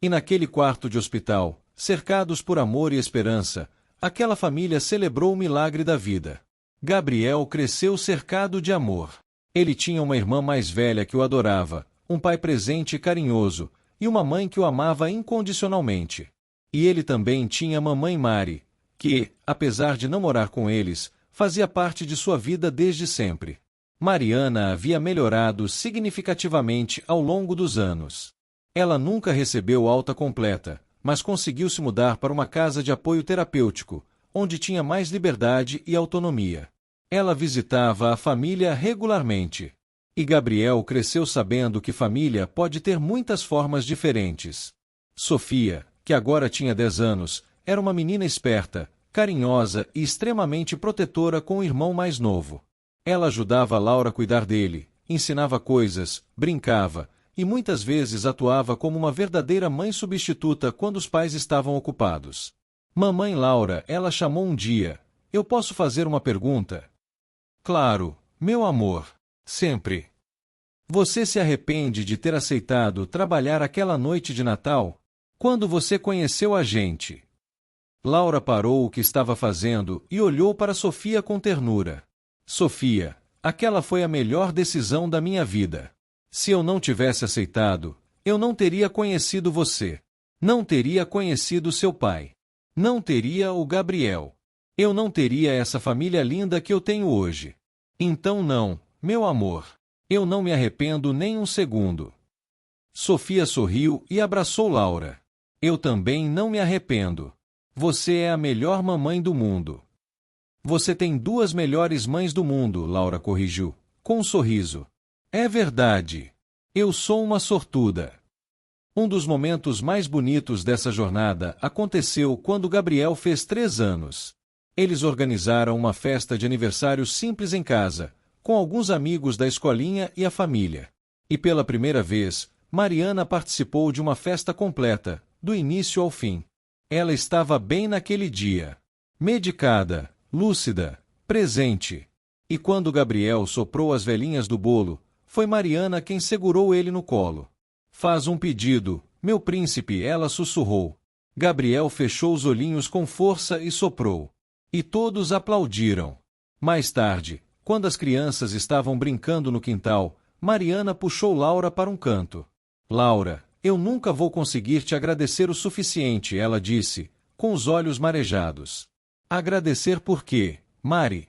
E naquele quarto de hospital, cercados por amor e esperança, aquela família celebrou o milagre da vida. Gabriel cresceu cercado de amor. Ele tinha uma irmã mais velha que o adorava, um pai presente e carinhoso, e uma mãe que o amava incondicionalmente. E ele também tinha a mamãe Mari, que, apesar de não morar com eles, fazia parte de sua vida desde sempre. Mariana havia melhorado significativamente ao longo dos anos. Ela nunca recebeu alta completa, mas conseguiu se mudar para uma casa de apoio terapêutico, onde tinha mais liberdade e autonomia. Ela visitava a família regularmente. E Gabriel cresceu sabendo que família pode ter muitas formas diferentes. Sofia, que agora tinha 10 anos, era uma menina esperta, carinhosa e extremamente protetora com o irmão mais novo. Ela ajudava Laura a cuidar dele, ensinava coisas, brincava, e muitas vezes atuava como uma verdadeira mãe substituta quando os pais estavam ocupados. Mamãe Laura, ela chamou um dia. Eu posso fazer uma pergunta? Claro, meu amor. Sempre. Você se arrepende de ter aceitado trabalhar aquela noite de Natal? Quando você conheceu a gente? Laura parou o que estava fazendo e olhou para Sofia com ternura. Sofia, aquela foi a melhor decisão da minha vida. Se eu não tivesse aceitado, eu não teria conhecido você. Não teria conhecido seu pai. Não teria o Gabriel. Eu não teria essa família linda que eu tenho hoje. Então não, meu amor. Eu não me arrependo nem um segundo. Sofia sorriu e abraçou Laura. Eu também não me arrependo. Você é a melhor mamãe do mundo. Você tem 2 melhores mães do mundo, Laura corrigiu, com um sorriso. É verdade. Eu sou uma sortuda. Um dos momentos mais bonitos dessa jornada aconteceu quando Gabriel fez 3 anos. Eles organizaram uma festa de aniversário simples em casa, com alguns amigos da escolinha e a família. E pela primeira vez, Mariana participou de uma festa completa, do início ao fim. Ela estava bem naquele dia. Medicada, lúcida, presente. E quando Gabriel soprou as velhinhas do bolo, foi Mariana quem segurou ele no colo. Faz um pedido, meu príncipe, ela sussurrou. Gabriel fechou os olhinhos com força e soprou. E todos aplaudiram. Mais tarde, quando as crianças estavam brincando no quintal, Mariana puxou Laura para um canto. Laura, eu nunca vou conseguir te agradecer o suficiente, ela disse, com os olhos marejados. Agradecer por quê, Mari?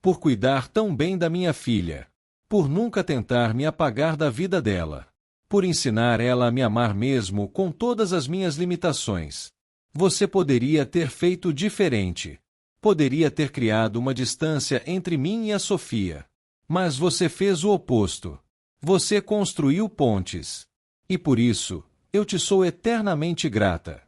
Por cuidar tão bem da minha filha. Por nunca tentar me apagar da vida dela. Por ensinar ela a me amar mesmo com todas as minhas limitações. Você poderia ter feito diferente. Poderia ter criado uma distância entre mim e a Sofia. Mas você fez o oposto. Você construiu pontes. E por isso, eu te sou eternamente grata.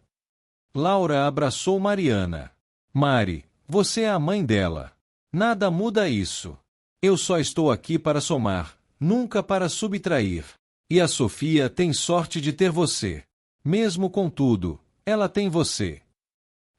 Laura abraçou Mariana. Mari, você é a mãe dela. Nada muda isso. Eu só estou aqui para somar, nunca para subtrair. E a Sofia tem sorte de ter você. Mesmo com tudo, ela tem você.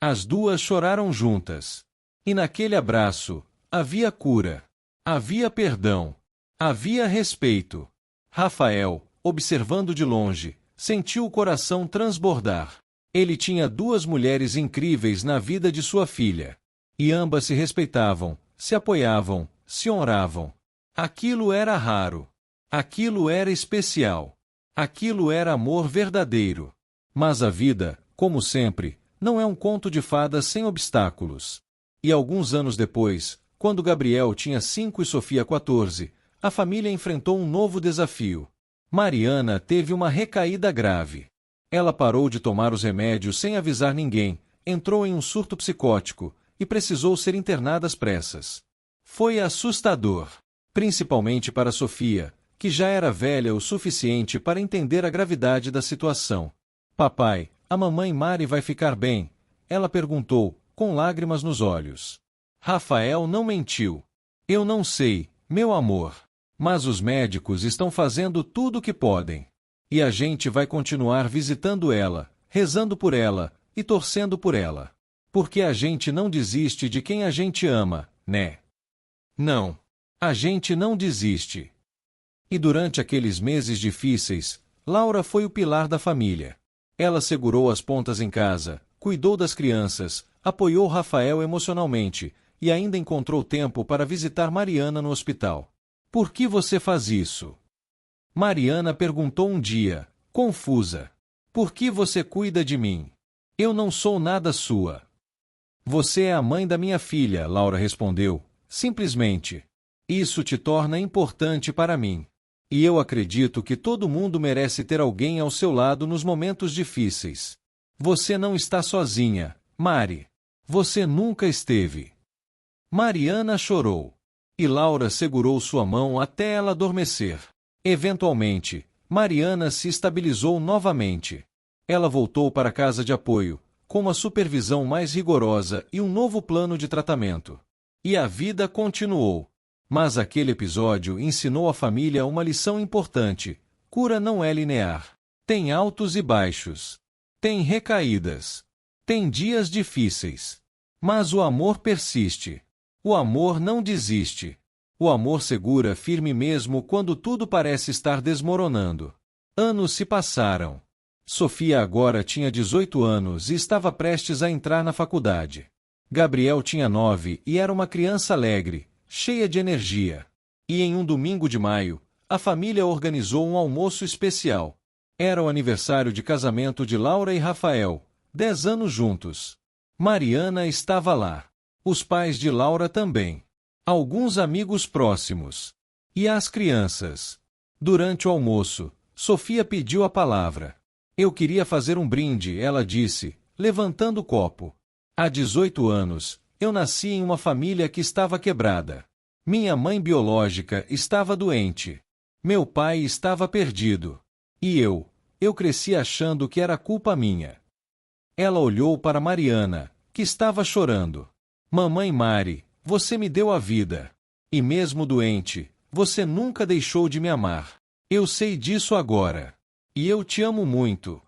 As duas choraram juntas. E naquele abraço, havia cura. Havia perdão. Havia respeito. Rafael, observando de longe, sentiu o coração transbordar. Ele tinha 2 mulheres incríveis na vida de sua filha. E ambas se respeitavam, se apoiavam, se honravam. Aquilo era raro. Aquilo era especial. Aquilo era amor verdadeiro. Mas a vida, como sempre, Não é um conto de fadas sem obstáculos. E alguns anos depois, quando Gabriel tinha 5 e Sofia 14, a família enfrentou um novo desafio. Mariana teve uma recaída grave. Ela parou de tomar os remédios sem avisar ninguém, entrou em um surto psicótico e precisou ser internada às pressas. Foi assustador, principalmente para Sofia, que já era velha o suficiente para entender a gravidade da situação. Papai, a mamãe Mari vai ficar bem? Ela perguntou, com lágrimas nos olhos. Rafael não mentiu. Eu não sei, meu amor. Mas os médicos estão fazendo tudo o que podem. E a gente vai continuar visitando ela, rezando por ela e torcendo por ela. Porque a gente não desiste de quem a gente ama, né? Não. A gente não desiste. E durante aqueles meses difíceis, Laura foi o pilar da família. Ela segurou as pontas em casa, cuidou das crianças, apoiou Rafael emocionalmente e ainda encontrou tempo para visitar Mariana no hospital. Por que você faz isso? Mariana perguntou um dia, confusa. Por que você cuida de mim? Eu não sou nada sua. Você é a mãe da minha filha, Laura respondeu, simplesmente. Isso te torna importante para mim. E eu acredito que todo mundo merece ter alguém ao seu lado nos momentos difíceis. Você não está sozinha, Mari. Você nunca esteve. Mariana chorou. E Laura segurou sua mão até ela adormecer. Eventualmente, Mariana se estabilizou novamente. Ela voltou para a casa de apoio, com uma supervisão mais rigorosa e um novo plano de tratamento. E a vida continuou. Mas aquele episódio ensinou à família uma lição importante: cura não é linear. Tem altos e baixos. Tem recaídas. Tem dias difíceis. Mas o amor persiste. O amor não desiste. O amor segura firme mesmo quando tudo parece estar desmoronando. Anos se passaram. Sofia agora tinha 18 anos e estava prestes a entrar na faculdade. Gabriel tinha 9 e era uma criança alegre, cheia de energia. E em um domingo de maio, a família organizou um almoço especial. Era o aniversário de casamento de Laura e Rafael, 10 anos juntos. Mariana estava lá. Os pais de Laura também. Alguns amigos próximos. E as crianças. Durante o almoço, Sofia pediu a palavra. Eu queria fazer um brinde, ela disse, levantando o copo. Há 18 anos, eu nasci em uma família que estava quebrada. Minha mãe biológica estava doente. Meu pai estava perdido. E eu cresci achando que era culpa minha. Ela olhou para Mariana, que estava chorando. Mamãe Mari, você me deu a vida. E mesmo doente, você nunca deixou de me amar. Eu sei disso agora. E eu te amo muito.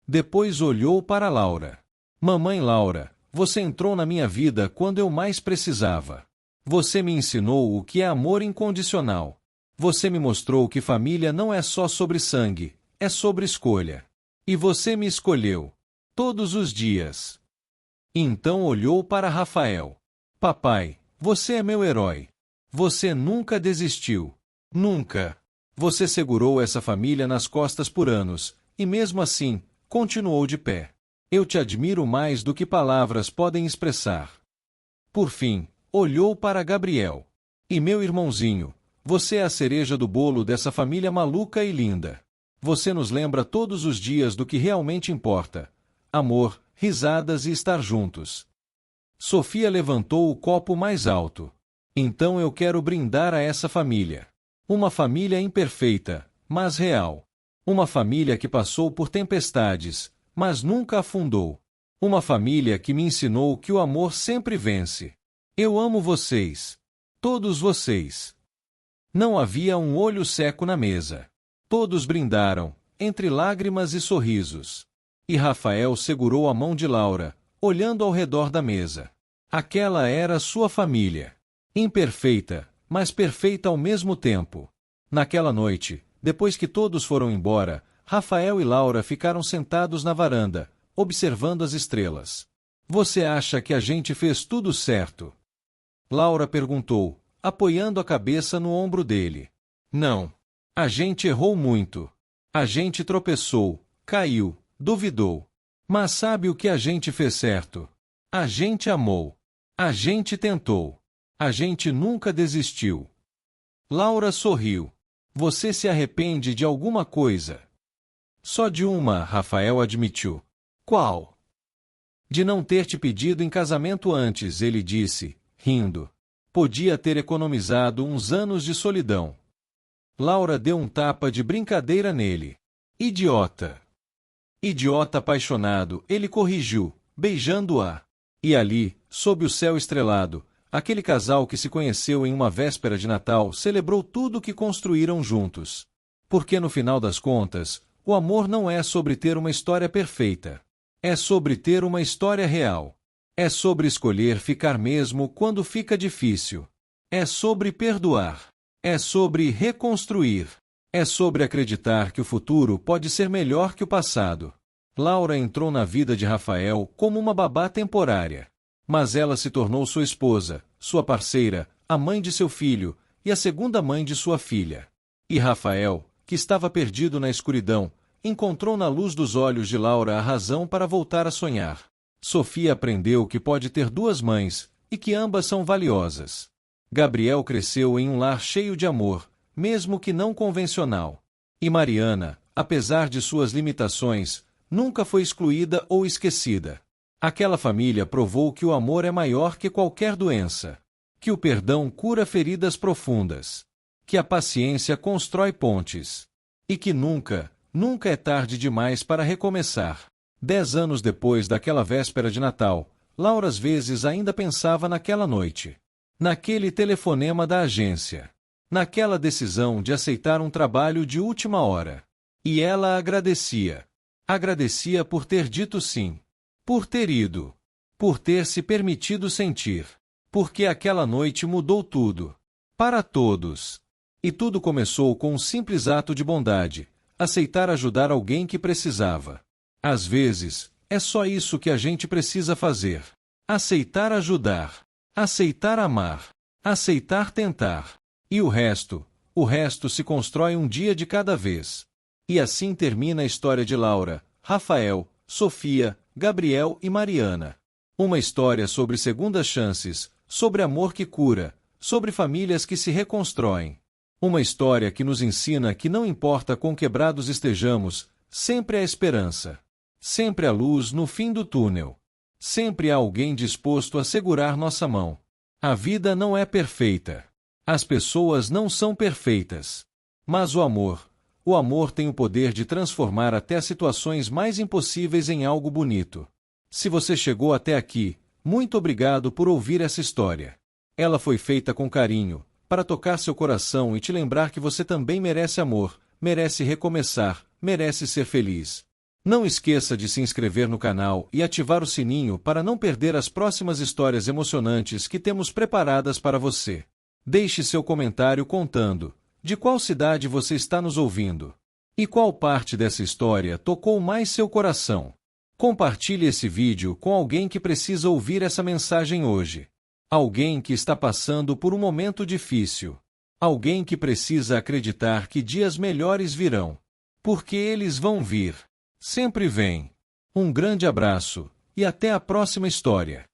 Depois olhou para Laura. Mamãe Laura, você entrou na minha vida quando eu mais precisava. Você me ensinou o que é amor incondicional. Você me mostrou que família não é só sobre sangue, é sobre escolha. E você me escolheu. Todos os dias. Então olhou para Rafael. Papai, você é meu herói. Você nunca desistiu. Nunca. Você segurou essa família nas costas por anos, e mesmo assim, continuou de pé. Eu te admiro mais do que palavras podem expressar. Por fim, olhou para Gabriel. E meu irmãozinho, você é a cereja do bolo dessa família maluca e linda. Você nos lembra todos os dias do que realmente importa. Amor, risadas e estar juntos. Sofia levantou o copo mais alto. Então eu quero brindar a essa família. Uma família imperfeita, mas real. Uma família que passou por tempestades, mas nunca afundou. Uma família que me ensinou que o amor sempre vence. Eu amo vocês. Todos vocês. Não havia um olho seco na mesa. Todos brindaram, entre lágrimas e sorrisos. E Rafael segurou a mão de Laura, olhando ao redor da mesa. Aquela era sua família. Imperfeita, mas perfeita ao mesmo tempo. Naquela noite, depois que todos foram embora, Rafael e Laura ficaram sentados na varanda, observando as estrelas. Você acha que a gente fez tudo certo? Laura perguntou, apoiando a cabeça no ombro dele. Não. A gente errou muito. A gente tropeçou, caiu, duvidou. Mas sabe o que a gente fez certo? A gente amou. A gente tentou. A gente nunca desistiu. Laura sorriu. Você se arrepende de alguma coisa? Só de uma, Rafael admitiu. Qual? De não ter te pedido em casamento antes, ele disse, rindo. Podia ter economizado uns anos de solidão. Laura deu um tapa de brincadeira nele. Idiota. Idiota apaixonado, ele corrigiu, beijando-a. E ali, sob o céu estrelado, aquele casal que se conheceu em uma véspera de Natal celebrou tudo o que construíram juntos. Porque no final das contas, o amor não é sobre ter uma história perfeita. É sobre ter uma história real. É sobre escolher ficar mesmo quando fica difícil. É sobre perdoar. É sobre reconstruir. É sobre acreditar que o futuro pode ser melhor que o passado. Laura entrou na vida de Rafael como uma babá temporária. Mas ela se tornou sua esposa, sua parceira, a mãe de seu filho e a segunda mãe de sua filha. E Rafael, que estava perdido na escuridão, encontrou na luz dos olhos de Laura a razão para voltar a sonhar. Sofia aprendeu que pode ter duas mães e que ambas são valiosas. Gabriel cresceu em um lar cheio de amor, mesmo que não convencional. E Mariana, apesar de suas limitações, nunca foi excluída ou esquecida. Aquela família provou que o amor é maior que qualquer doença, que o perdão cura feridas profundas, que a paciência constrói pontes, e que nunca é tarde demais para recomeçar. 10 anos depois daquela véspera de Natal, Laura às vezes ainda pensava naquela noite, naquele telefonema da agência, naquela decisão de aceitar um trabalho de última hora. E ela agradecia. Agradecia por ter dito sim. Por ter ido. Por ter se permitido sentir. Porque aquela noite mudou tudo. Para todos. E tudo começou com um simples ato de bondade. Aceitar ajudar alguém que precisava. Às vezes, é só isso que a gente precisa fazer. Aceitar ajudar. Aceitar amar. Aceitar tentar. E o resto se constrói um dia de cada vez. E assim termina a história de Laura, Rafael, Sofia, Gabriel e Mariana. Uma história sobre segundas chances, sobre amor que cura, sobre famílias que se reconstroem. Uma história que nos ensina que não importa quão quebrados estejamos, sempre há esperança. Sempre há luz no fim do túnel. Sempre há alguém disposto a segurar nossa mão. A vida não é perfeita. As pessoas não são perfeitas. Mas o amor tem o poder de transformar até as situações mais impossíveis em algo bonito. Se você chegou até aqui, muito obrigado por ouvir essa história. Ela foi feita com carinho, para tocar seu coração e te lembrar que você também merece amor, merece recomeçar, merece ser feliz. Não esqueça de se inscrever no canal e ativar o sininho para não perder as próximas histórias emocionantes que temos preparadas para você. Deixe seu comentário contando de qual cidade você está nos ouvindo. E qual parte dessa história tocou mais seu coração? Compartilhe esse vídeo com alguém que precisa ouvir essa mensagem hoje. Alguém que está passando por um momento difícil. Alguém que precisa acreditar que dias melhores virão. Porque eles vão vir. Sempre vêm. Um grande abraço e até a próxima história.